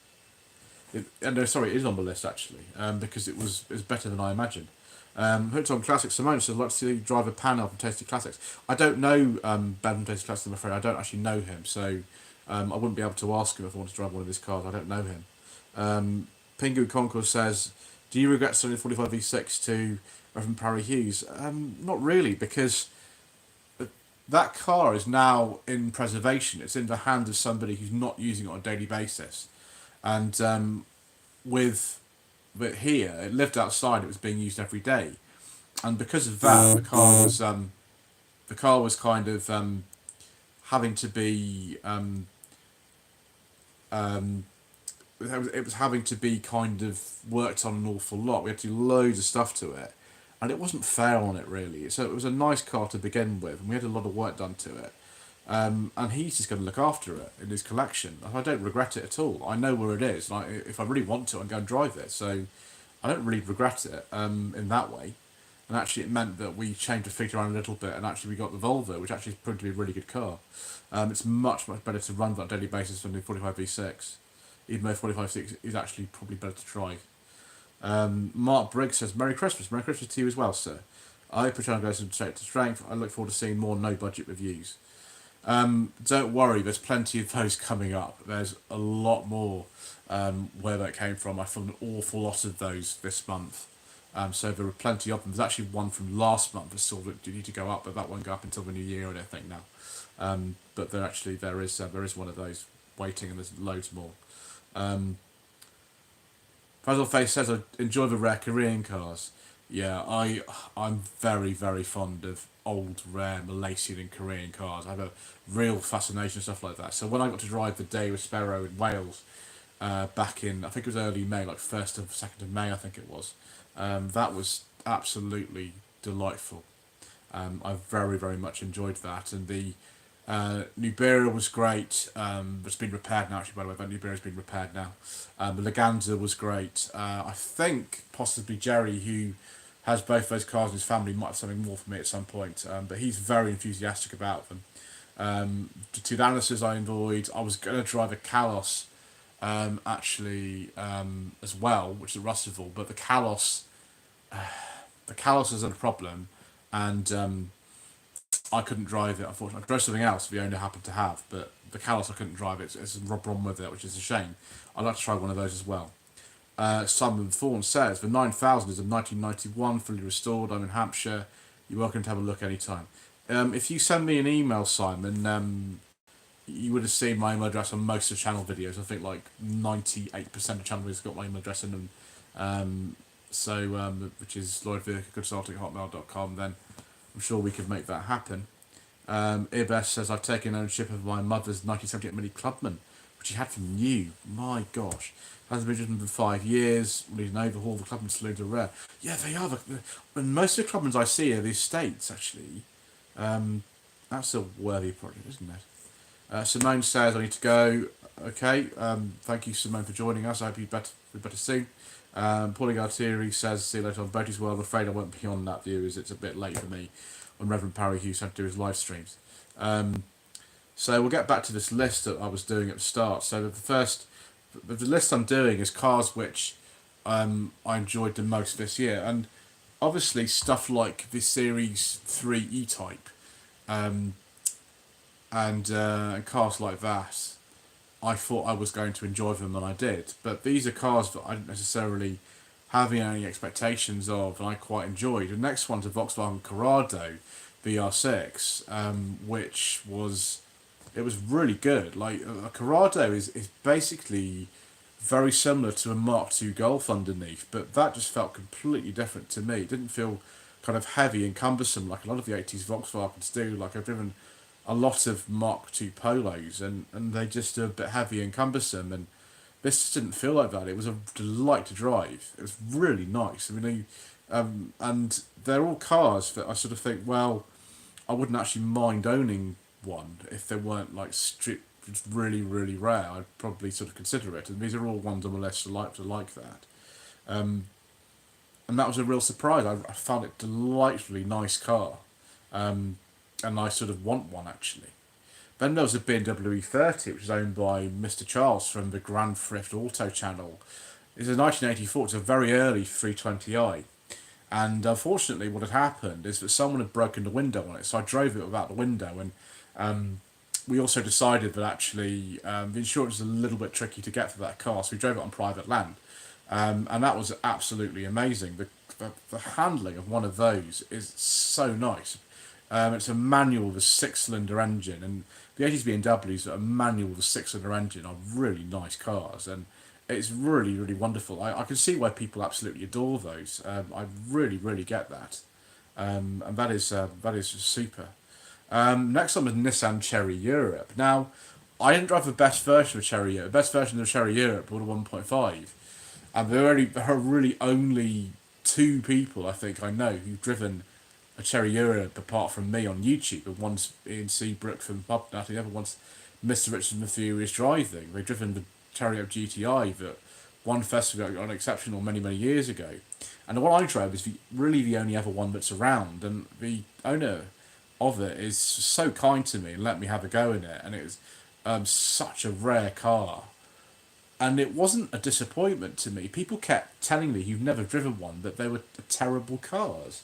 [SPEAKER 1] no, sorry, it is on the list, actually, because it was better than I imagined. Hooked on Classics, Simone says, I'd like to see you drive a panel from Tasty Classics. I don't know Ben from Tasty Classics, I'm afraid. I don't actually know him, so I wouldn't be able to ask him if I wanted to drive one of his cars. I don't know him. Pingu Concourse says, do you regret selling the 45 V6 to Reverend Parry Hughes? Not really, because that car is now in preservation. It's in the hands of somebody who's not using it on a daily basis. And but here, it lived outside, it was being used every day. And because of that, the car was kind of having to be it was having to be kind of worked on an awful lot. We had to do loads of stuff to it, and it wasn't fair on it really. So it was a nice car to begin with, and we had a lot of work done to it. And he's just going to look after it in his collection. I don't regret it at all. I know where it is. And if I really want to, I can go and drive it. So I don't really regret it in that way. And actually, it meant that we changed the figure around a little bit, and actually we got the Volvo, which actually proved to be a really good car. It's much better to run on a daily basis than the 45 V6, even though 45 V6 is actually probably better to drive. Mark Briggs says, Merry Christmas. Merry Christmas to you as well, sir. I hope your channel goes from strength to strength. I look forward to seeing more no-budget reviews. Don't worry, there's plenty of those coming up. There's a lot more where that came from. I filmed an awful lot of those this month. So there were plenty of them. There's actually one from last month that still need to go up, but that won't go up until the new year, I don't think now. But there is one of those waiting, and there's loads more. Basil Face says, I enjoy the rare Korean cars. Yeah, I'm very, very fond of old, rare Malaysian and Korean cars. I have a real fascination with stuff like that. So when I got to drive the Day with Sparrow in Wales, back in, I think it was early May, like 1st of 2nd of May, I think it was. That was absolutely delightful. I very, very much enjoyed that. And the Nuberia was great. It's been repaired now, actually, by the way. That Nuberia's been repaired now. The Leganza was great. I think possibly Jerry, who has both those cars in his family, might have something more for me at some point. But he's very enthusiastic about them. The two Lanisses I enjoyed. I was going to drive a Kalos actually as well, which is a Rustival, but the Kalos is a problem, and I couldn't drive it, unfortunately. I drove something else the owner happened to have, but the Kalos I couldn't drive it. It's a problem with it, which is a shame. I'd like to try one of those as well. Simon Thorne says, the 9000 is a 1991, fully restored. I'm in Hampshire. You're welcome to have a look anytime. If you send me an email, Simon, you would have seen my email address on most of the channel videos. I think like 98% of channel videos got my email address in them. Which is lloydvickconsulting@hotmail.com. Then I'm sure we could make that happen. Ibes says, I've taken ownership of my mother's 1978 Mini Clubman, which he had from new. My gosh. Hasn't been driven for 5 years. We need an overhaul. The Clubman saloons are rare. Yeah, they are. And most of the Clubmans I see are the estates, actually. That's a worthy project, isn't it? Simone says, I need to go. Okay. Thank you, Simone, for joining us. I hope you'd better soon. Paulie Galtieri says, see you later on Boaty's World. I'm afraid I won't be on that view, as it's a bit late for me when Reverend Parry Hughes had to do his live streams. So we'll get back to this list that I was doing at the start. So the list I'm doing is cars which I enjoyed the most this year. And obviously stuff like the Series 3 E-Type and cars like that, I thought I was going to enjoy them, and I did. But these are cars that I didn't necessarily have any expectations of, and I quite enjoyed. The next one's a Volkswagen Corrado VR6, which was really good. Like a Corrado is basically very similar to a Mark II Golf underneath, but that just felt completely different to me. It didn't feel kind of heavy and cumbersome like a lot of the 80s Volkswagens do. Like I've driven a lot of Mark II Polos, and they just are a bit heavy and cumbersome, and this just didn't feel like that. It was a delight to drive. It was really nice. I mean, and they're all cars that I sort of think, well, I wouldn't actually mind owning one if they weren't like really, really rare. I'd probably sort of consider it, and these are all ones on the list to like that. And that was a real surprise. I found it a delightfully nice car. And I sort of want one, actually. Then there was a BMW E30, which is owned by Mr. Charles from the Grand Thrift Auto channel. It's a 1984, it's a very early 320i. And unfortunately, what had happened is that someone had broken the window on it, so I drove it without the window. And we also decided that actually the insurance is a little bit tricky to get for that car, so we drove it on private land. And that was absolutely amazing. The handling of one of those is so nice. It's a manual with a 6-cylinder engine, and the 80s BMWs that are manual with a 6-cylinder engine are really nice cars, and it's really, really wonderful. I can see why people absolutely adore those. I really, really get that, and that is just super. Next one was Nissan Cherry Europe. Now, I didn't drive the best version of Cherry Europe. The best version of Cherry Europe was a 1.5, and there are really only 2 people I think I know who've driven a a Cherry Europe apart from me on YouTube, and one's Ian Seabrook from Pub Nut, and the other one's Mr. Richard and the Furious Driving. They've driven the Cherry Up GTI that one festival on Exceptional many, many years ago. And the one I drove is really the only other one that's around, and the owner of it is so kind to me and let me have a go in it, and it was such a rare car. And it wasn't a disappointment to me. People kept telling me who've never driven one that they were terrible cars.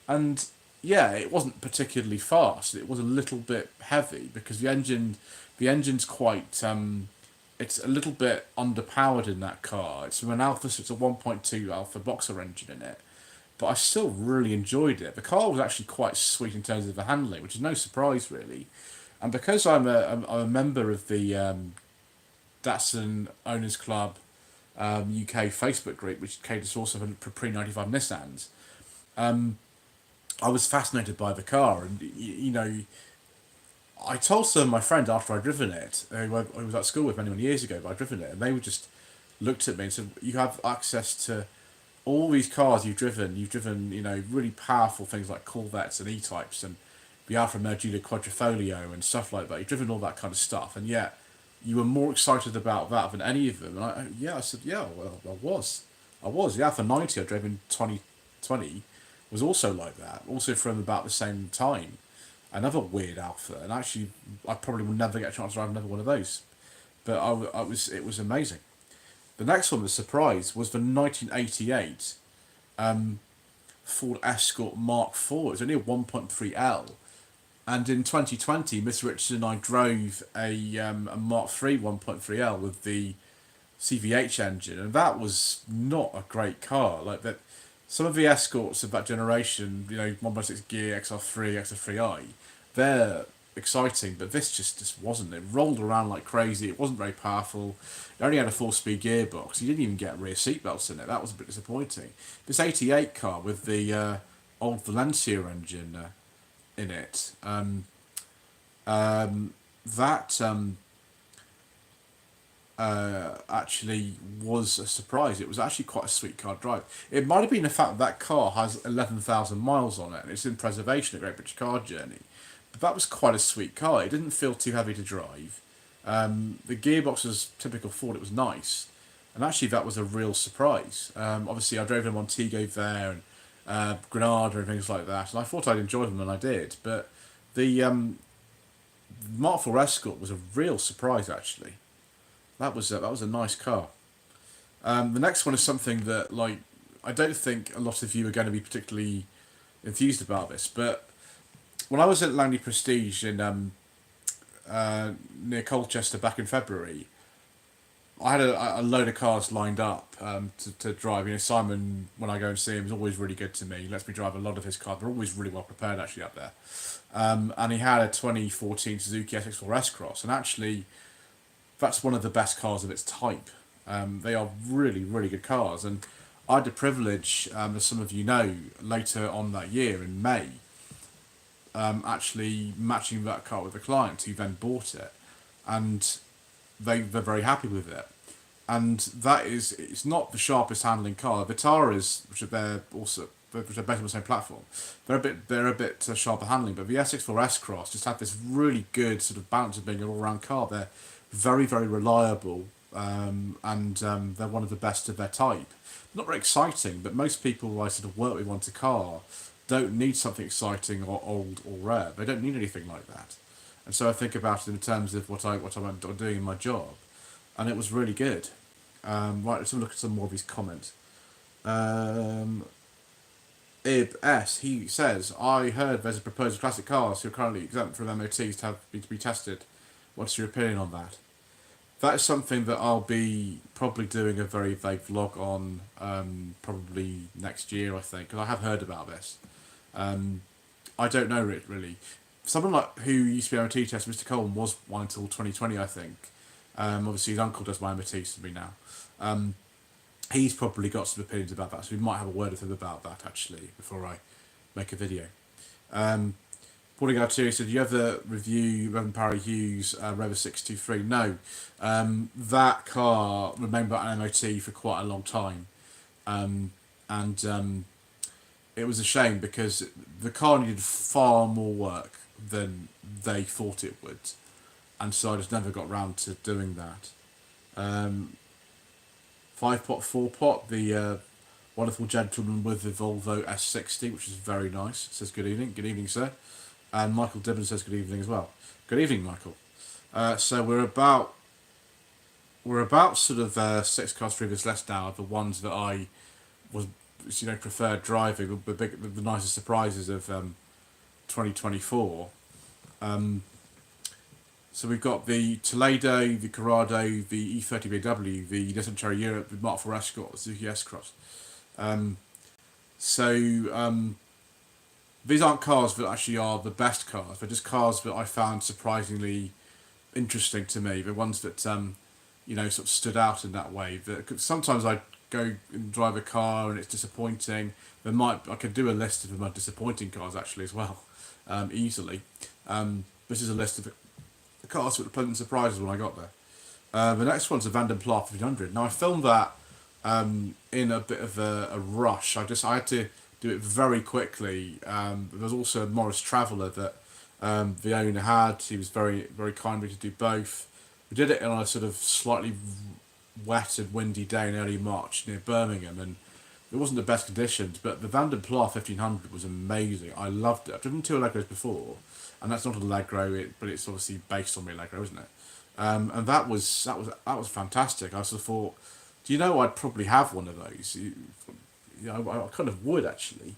[SPEAKER 1] And yeah, it wasn't particularly fast. It was a little bit heavy because the engine's quite it's a little bit underpowered in that car. It's from an Alpha, so it's a 1.2 Alpha Boxer engine in it. But I still really enjoyed it. The car was actually quite sweet in terms of the handling, which is no surprise really. And because I'm a member of the Datsun Owners Club UK Facebook group, which caters also for pre-95 Nissans, I was fascinated by the car. And, you know, I told some of my friends after I'd driven it, who I was at school with many, many years ago, but I'd driven it, and they would just looked at me and said, you have access to all these cars you've driven, you know, really powerful things like Corvettes and E-Types and the Alfa Romeo Quadrifoglio and stuff like that. You've driven all that kind of stuff, and yet you were more excited about that than any of them. And I said, yeah, well, I was. The Alpha 90 I drove in 2020 was also like that, also from about the same time. Another weird Alpha, and actually, I probably will never get a chance to drive another one of those. But it was amazing. The next one, the surprise, was the 1988 Ford Escort Mark IV. It was only a 1.3L. And in 2020, Mr. Richardson and I drove a Mark III 1.3L with the CVH engine, and that was not a great car. Like that, some of the Escorts of that generation, you know, 1.6 gear, XR3, XR3i, they're exciting, but this just wasn't. It rolled around like crazy. It wasn't very powerful. It only had a 4-speed gearbox. You didn't even get rear seatbelts in it. That was a bit disappointing. This 88 car with the old Valencia engine in it, that actually was a surprise. It was actually quite a sweet car to drive. It might have been the fact that car has 11,000 miles on it and it's in preservation at Great British Car Journey. But that was quite a sweet car. It didn't feel too heavy to drive. The gearbox was typical Ford. It was nice. And actually that was a real surprise. Obviously I drove in Montego there and Granada and things like that. And I thought I'd enjoy them, and I did. But the Mark IV Escort was a real surprise actually. That was a nice car. The next one is something that, like, I don't think a lot of you are going to be particularly enthused about this, but when I was at Langley Prestige in near Colchester back in February, I had a load of cars lined up to drive. You know, Simon, when I go and see him, is always really good to me. He lets me drive a lot of his cars. They're always really well prepared actually up there. And he had a 2014 Suzuki SX4 S-Cross, and actually that's one of the best cars of its type. They are really, really good cars. And I had the privilege, as some of you know, later on that year in May, actually matching that car with a client who then bought it. And they're very happy with it. And it's not the sharpest handling car. The Vitaras, which are based on the same platform, they're a bit sharper handling. But the S64 S-Cross just had this really good sort of balance of being an all-round car. They're very, very reliable, and they're one of the best of their type. Not very exciting, but most people I sort of work with want a car don't need something exciting or old or rare. They don't need anything like that. And so I think about it in terms of what I'm doing in my job, and it was really good. Right, let's have a look at some more of his comments. Ib S, he says, I heard there's a proposal of classic cars who are currently exempt from MOTs to be tested. What's your opinion on that? That is something that I'll be probably doing a very vague vlog on, probably next year, I think, because I have heard about this. I don't know really. Someone like who used to be MOT test, Mr. Coleman, was one until 2020, I think. Obviously his uncle does my MOTs to me now. He's probably got some opinions about that, so we might have a word with him about that actually before I make a video. Paulie Galtieri said, you ever review Reverend Parry Hughes' Rover 623? No. That car remained without an MOT for quite a long time. And it was a shame because the car needed far more work than they thought it would, and so I just never got round to doing that. Um, 5 pot, 4 pot, the wonderful gentleman with the Volvo S60, which is very nice, says good evening. Good evening, sir. And Michael Dibben says good evening as well. Good evening, Michael. So we're about sort of 6 cars through this list now. The ones that I was preferred driving, the nicest surprises of 2024. Um, so we've got the Toledo, the Corrado, the E30 BMW, the Nissan Cherry Europe, the Mark IV Escort, the Suzuki S-Cross. Um, so these aren't cars that actually are the best cars. They're just cars that I found surprisingly interesting to me. The ones that sort of stood out in that way. That sometimes I go and drive a car and it's disappointing. I could do a list of my disappointing cars actually as well, easily. This is a list of the cars that were pleasant surprises when I got there. The next one's a Van den Pla 1500. Now I filmed that in a bit of a rush. I had to do it very quickly. There was also a Morris Traveller that the owner had. He was very, very kind to do both. We did it on a sort of slightly wet and windy day in early March near Birmingham, and it wasn't the best conditions, but the Van den Pla 1500 was amazing. I loved it. I've driven 2 Allegros before, and that's not an Allegro, but it's obviously based on the Allegro, isn't it? And that was fantastic. I sort of thought, do you know, I'd probably have one of those. I kind of would actually.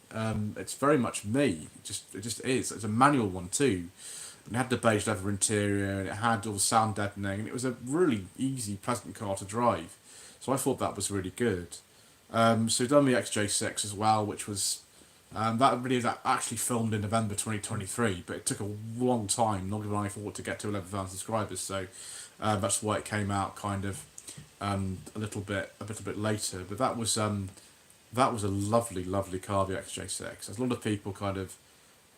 [SPEAKER 1] It's very much me. It just is. It's a manual one too. And it had the beige leather interior, and it had all the sound deadening, and it was a really easy, pleasant car to drive. So I thought that was really good. So we've done the XJ6 as well, which was that video that actually filmed in November 2023, but it took a long time, longer than I thought, to get to 11,000 subscribers. So that's why it came out kind of a little bit later. But that was a lovely, lovely car, the XJ6. There's a lot of people kind of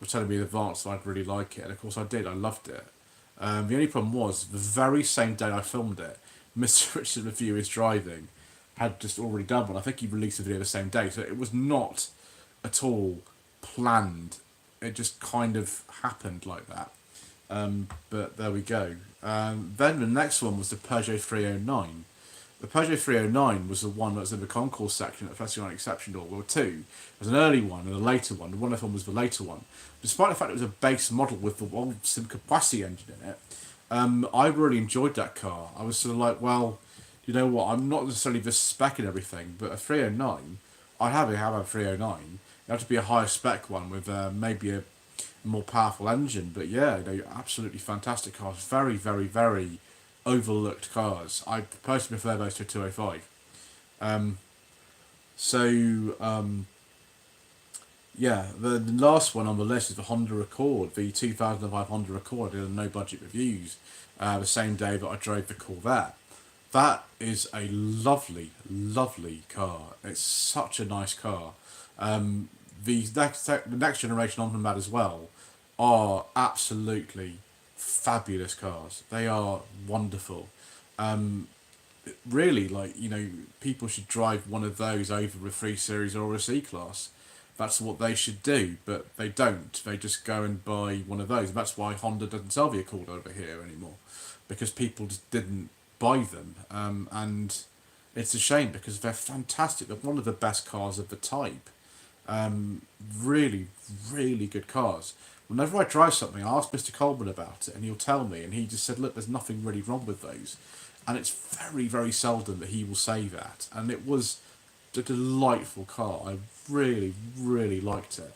[SPEAKER 1] were telling me in advance that I'd really like it, and of course I did. I loved it. The only problem was the very same day I filmed it, Mr. Richard Review is driving had just already done one. I think he released the video the same day, so it was not at all planned. It just kind of happened like that. But there we go. Then the next one was the Peugeot 309. The Peugeot 309 was the one that was in the concourse section at Festival on Exception Door. There were two. There was an early one and a later one. The one of them was the later one. Despite the fact it was a base model with the old Simca Poissy engine in it, I really enjoyed that car. I was sort of like, well, you know what, I'm not necessarily the spec and everything, but a 309, I'd have a 309. It had to be a higher spec one with maybe a more powerful engine. But yeah, absolutely fantastic cars. Very, very, very overlooked cars. I personally prefer those to a 205. Yeah, the last one on the list is the Honda Accord, the 2005 Honda Accord. I did a no budget reviews the same day that I drove the Corvette. That is a lovely, lovely car. It's such a nice car. The next generation on from that as well are absolutely fabulous cars. They are wonderful. Really, people should drive one of those over a 3 Series or a C-Class. That's what they should do, but they don't. They just go and buy one of those. That's why Honda doesn't sell the Accord over here anymore, because people just didn't buy them. And it's a shame because they're fantastic. They're one of the best cars of the type. Really, really good cars. Whenever I drive something, I ask Mr. Coleman about it, and he'll tell me, and he just said, look, there's nothing really wrong with those. And it's very, very seldom that he will say that. And it was a delightful car. I really, really liked it.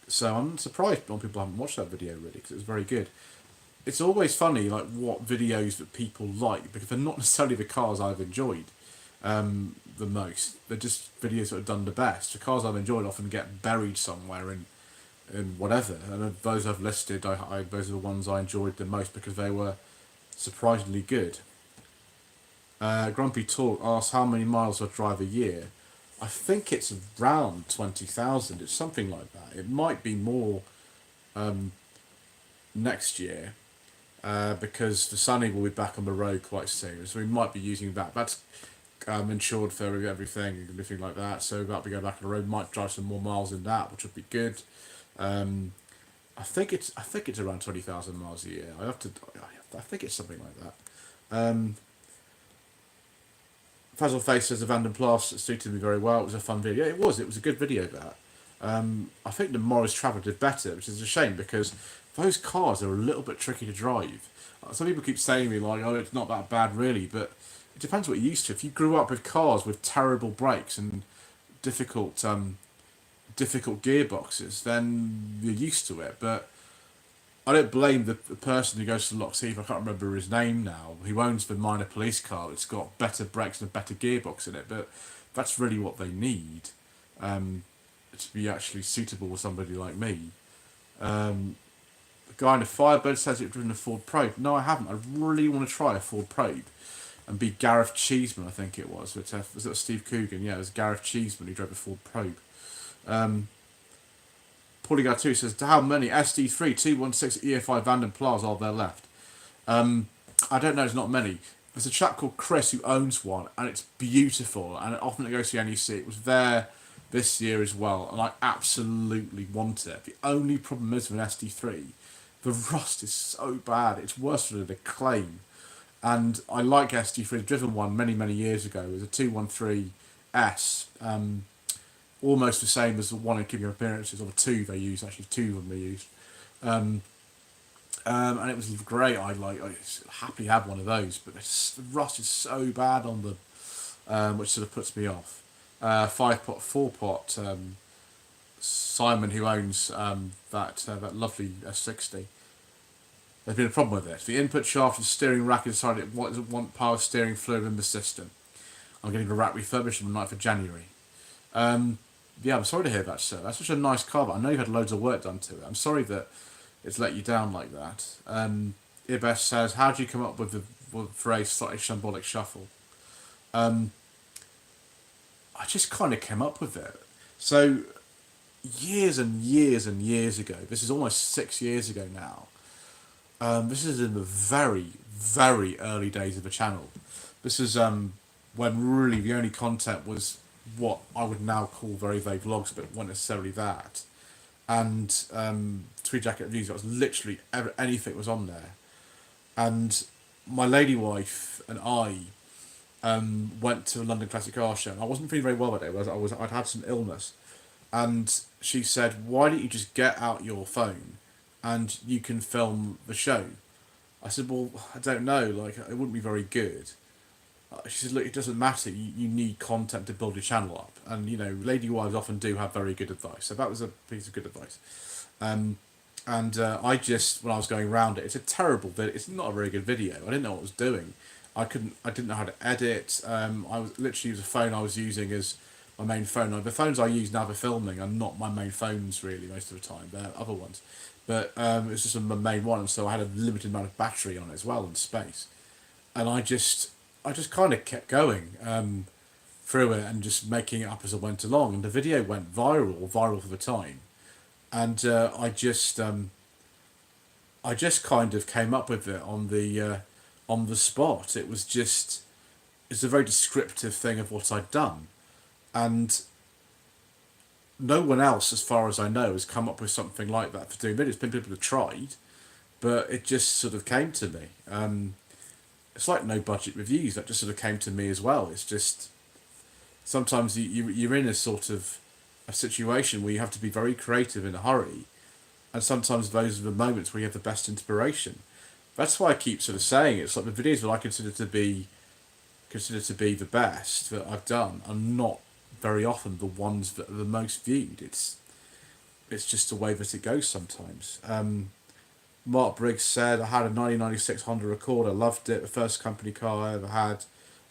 [SPEAKER 1] So I'm surprised when people haven't watched that video really, because it was very good. It's always funny, like, what videos that people like, because they're not necessarily the cars I've enjoyed the most. They're just videos that have done the best. The cars I've enjoyed often get buried somewhere in whatever. And those I've listed, those are the ones I enjoyed the most because they were surprisingly good. Grumpy Talk asks how many miles I drive a year. I think it's around 20,000. It's something like that. It might be more next year because the Sunny will be back on the road quite soon, so we might be using that. That's insured for everything and everything like that. So that'll be going back on the road. Might drive some more miles in that, which would be good. Um, I think it's around 20,000 miles a year. I think it's something like that. Fazel Face says the Vanden Plas suited me very well. It was a fun video. Yeah, it was. It was a good video. That. I think the Morris Traveller did better, which is a shame because those cars are a little bit tricky to drive. Some people keep saying to me like, "Oh, it's not that bad, really," but it depends what you're used to. If you grew up with cars with terrible brakes and difficult, difficult gearboxes, then you're used to it. But I don't blame the person who goes to Lockheath, I can't remember his name now, who owns the minor police car that's got better brakes and a better gearbox in it, but that's really what they need to be actually suitable with somebody like me. The guy in the Firebird says you've driven a Ford Probe. No, I haven't. I really want to try a Ford Probe and be Gareth Cheeseman, I think it was. Was that Steve Coogan? Yeah, it was Gareth Cheeseman who drove a Ford Probe. Paulie Gartu says, how many SD3 216 EFI Vanden Plas are there left? I don't know, there's not many. There's a chap called Chris who owns one, and it's beautiful, and often it goes to the NEC. It was there this year as well, and I absolutely want it. The only problem is with an SD3, the rust is so bad. It's worse than a claim. And I like SD3. I've driven one many, many years ago. It was a 213S. Almost the same as the one in Keeping Appearances, or the two they used, actually two of them they used. And it was great. I happily have one of those, but the rust is so bad on them, which sort of puts me off. 5-pot, 4-pot, Simon, who owns that lovely S60. There's been a problem with it. The input shaft and steering rack inside it doesn't want power steering fluid in the system. I'm getting the rack refurbished on the 9th of January. Yeah, I'm sorry to hear that, sir. That's such a nice car, but I know you've had loads of work done to it. I'm sorry that it's let you down like that. Ibes says, how do you come up with the phrase slightly shambolic shuffle? I just kind of came up with it. So, years and years and years ago, this is almost 6 years ago now, this is in the very, very early days of the channel. This is when really the only content was what I would now call very vague vlogs, but not necessarily that. And Tweed Jacket Reviews, that was literally anything was on there. And my lady wife and I went to a London Classic Car Show. And I wasn't feeling very well that day. I'd had some illness. And she said, why don't you just get out your phone and you can film the show? I said, well, I don't know, like, it wouldn't be very good. She says, look, it doesn't matter. You need content to build your channel up. And, you know, lady wives often do have very good advice. So that was a piece of good advice. I just, when I was going around it, it's a terrible video. It's not a very good video. I didn't know what I was doing. I didn't know how to edit. I was literally the phone I was using as my main phone. The phones I use now for filming are not my main phones really most of the time. They're other ones. But it was just my main one, and so I had a limited amount of battery on it as well and space. And I just kind of kept going through it and just making it up as I went along. And the video went viral for the time. And I just kind of came up with it on the spot. It's a very descriptive thing of what I'd done. And no one else, as far as I know, has come up with something like that for doing videos. People have tried, but it just sort of came to me. It's like no budget reviews. That just sort of came to me as well. It's just sometimes you're in a sort of a situation where you have to be very creative in a hurry, and sometimes those are the moments where you have the best inspiration. That's why I keep sort of saying it's like the videos that I consider to be the best that I've done are not very often the ones that are the most viewed. It's just the way that it goes sometimes. Mark Briggs said, I had a 1996 Honda Accord, I loved it, the first company car I ever had,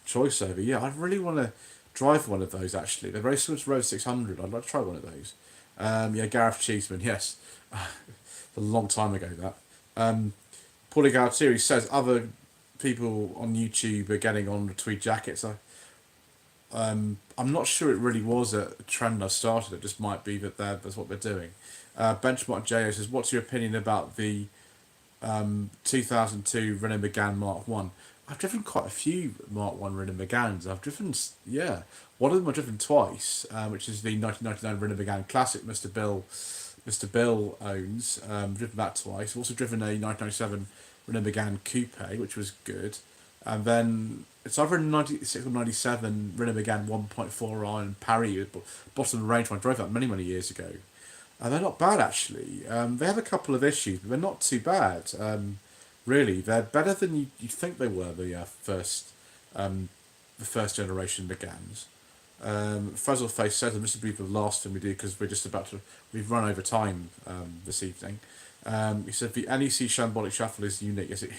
[SPEAKER 1] choice over. Yeah, I really want to drive one of those actually. They're very similar to Road 600, I'd like to try one of those. Yeah, Gareth Cheeseman, yes. A long time ago that. Paulie Galtieri says, other people on YouTube are getting on the tweed jackets. I'm not sure it really was a trend I started, it just might be that that's what they're doing. Benchmark J.O. says, what's your opinion about the 2002 Renault Megane Mark 1? I've driven quite a few Mark 1 Renault Meganes. I've driven, yeah, one of them I've driven twice, which is the 1999 Renault Megane Classic Mr. Bill owns. Driven that twice. I've also driven a 1997 Renault Megane Coupe, which was good. And then it's either a 96 or 97 Renault Megane 1.4i in Paris, bottom of the range. When I drove that many years ago. And they're not bad actually. They have a couple of issues, but they're not too bad. Really, they're better than you'd think they were. The first generation Megans. Fuzzle Face says, and this will be the last thing we do because we've run over time this evening. He said the NEC Shambolic Shuffle is unique. Yes, it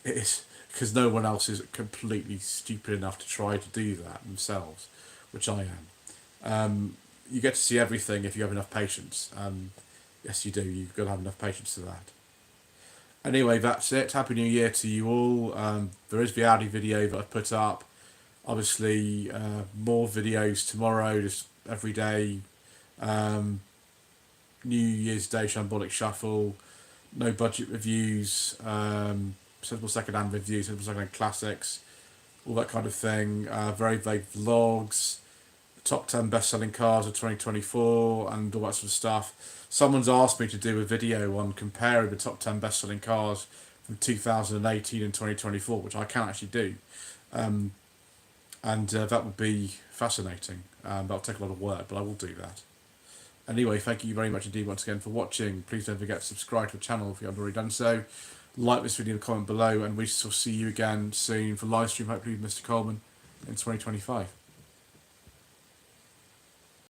[SPEAKER 1] is because no one else is completely stupid enough to try to do that themselves, which I am. You get to see everything if you have enough patience. Yes, you do. You've got to have enough patience for that. Anyway, that's it. Happy New Year to you all. There is the Audi video that I've put up. Obviously, more videos tomorrow, just every day. New Year's Day Shambolic Shuffle. No budget reviews. Sensible second-hand reviews, sensible second-hand classics. All that kind of thing. Very vague vlogs. Top 10 best-selling cars of 2024 and all that sort of stuff. Someone's asked me to do a video on comparing the top 10 best-selling cars from 2018 and 2024, which I can actually do. And that would be fascinating. That'll take a lot of work, but I will do that. Anyway, thank you very much indeed once again for watching. Please don't forget to subscribe to the channel if you haven't already done so. Like this video and comment below, and we shall see you again soon for Livestream, hopefully with Mr. Coleman in 2025.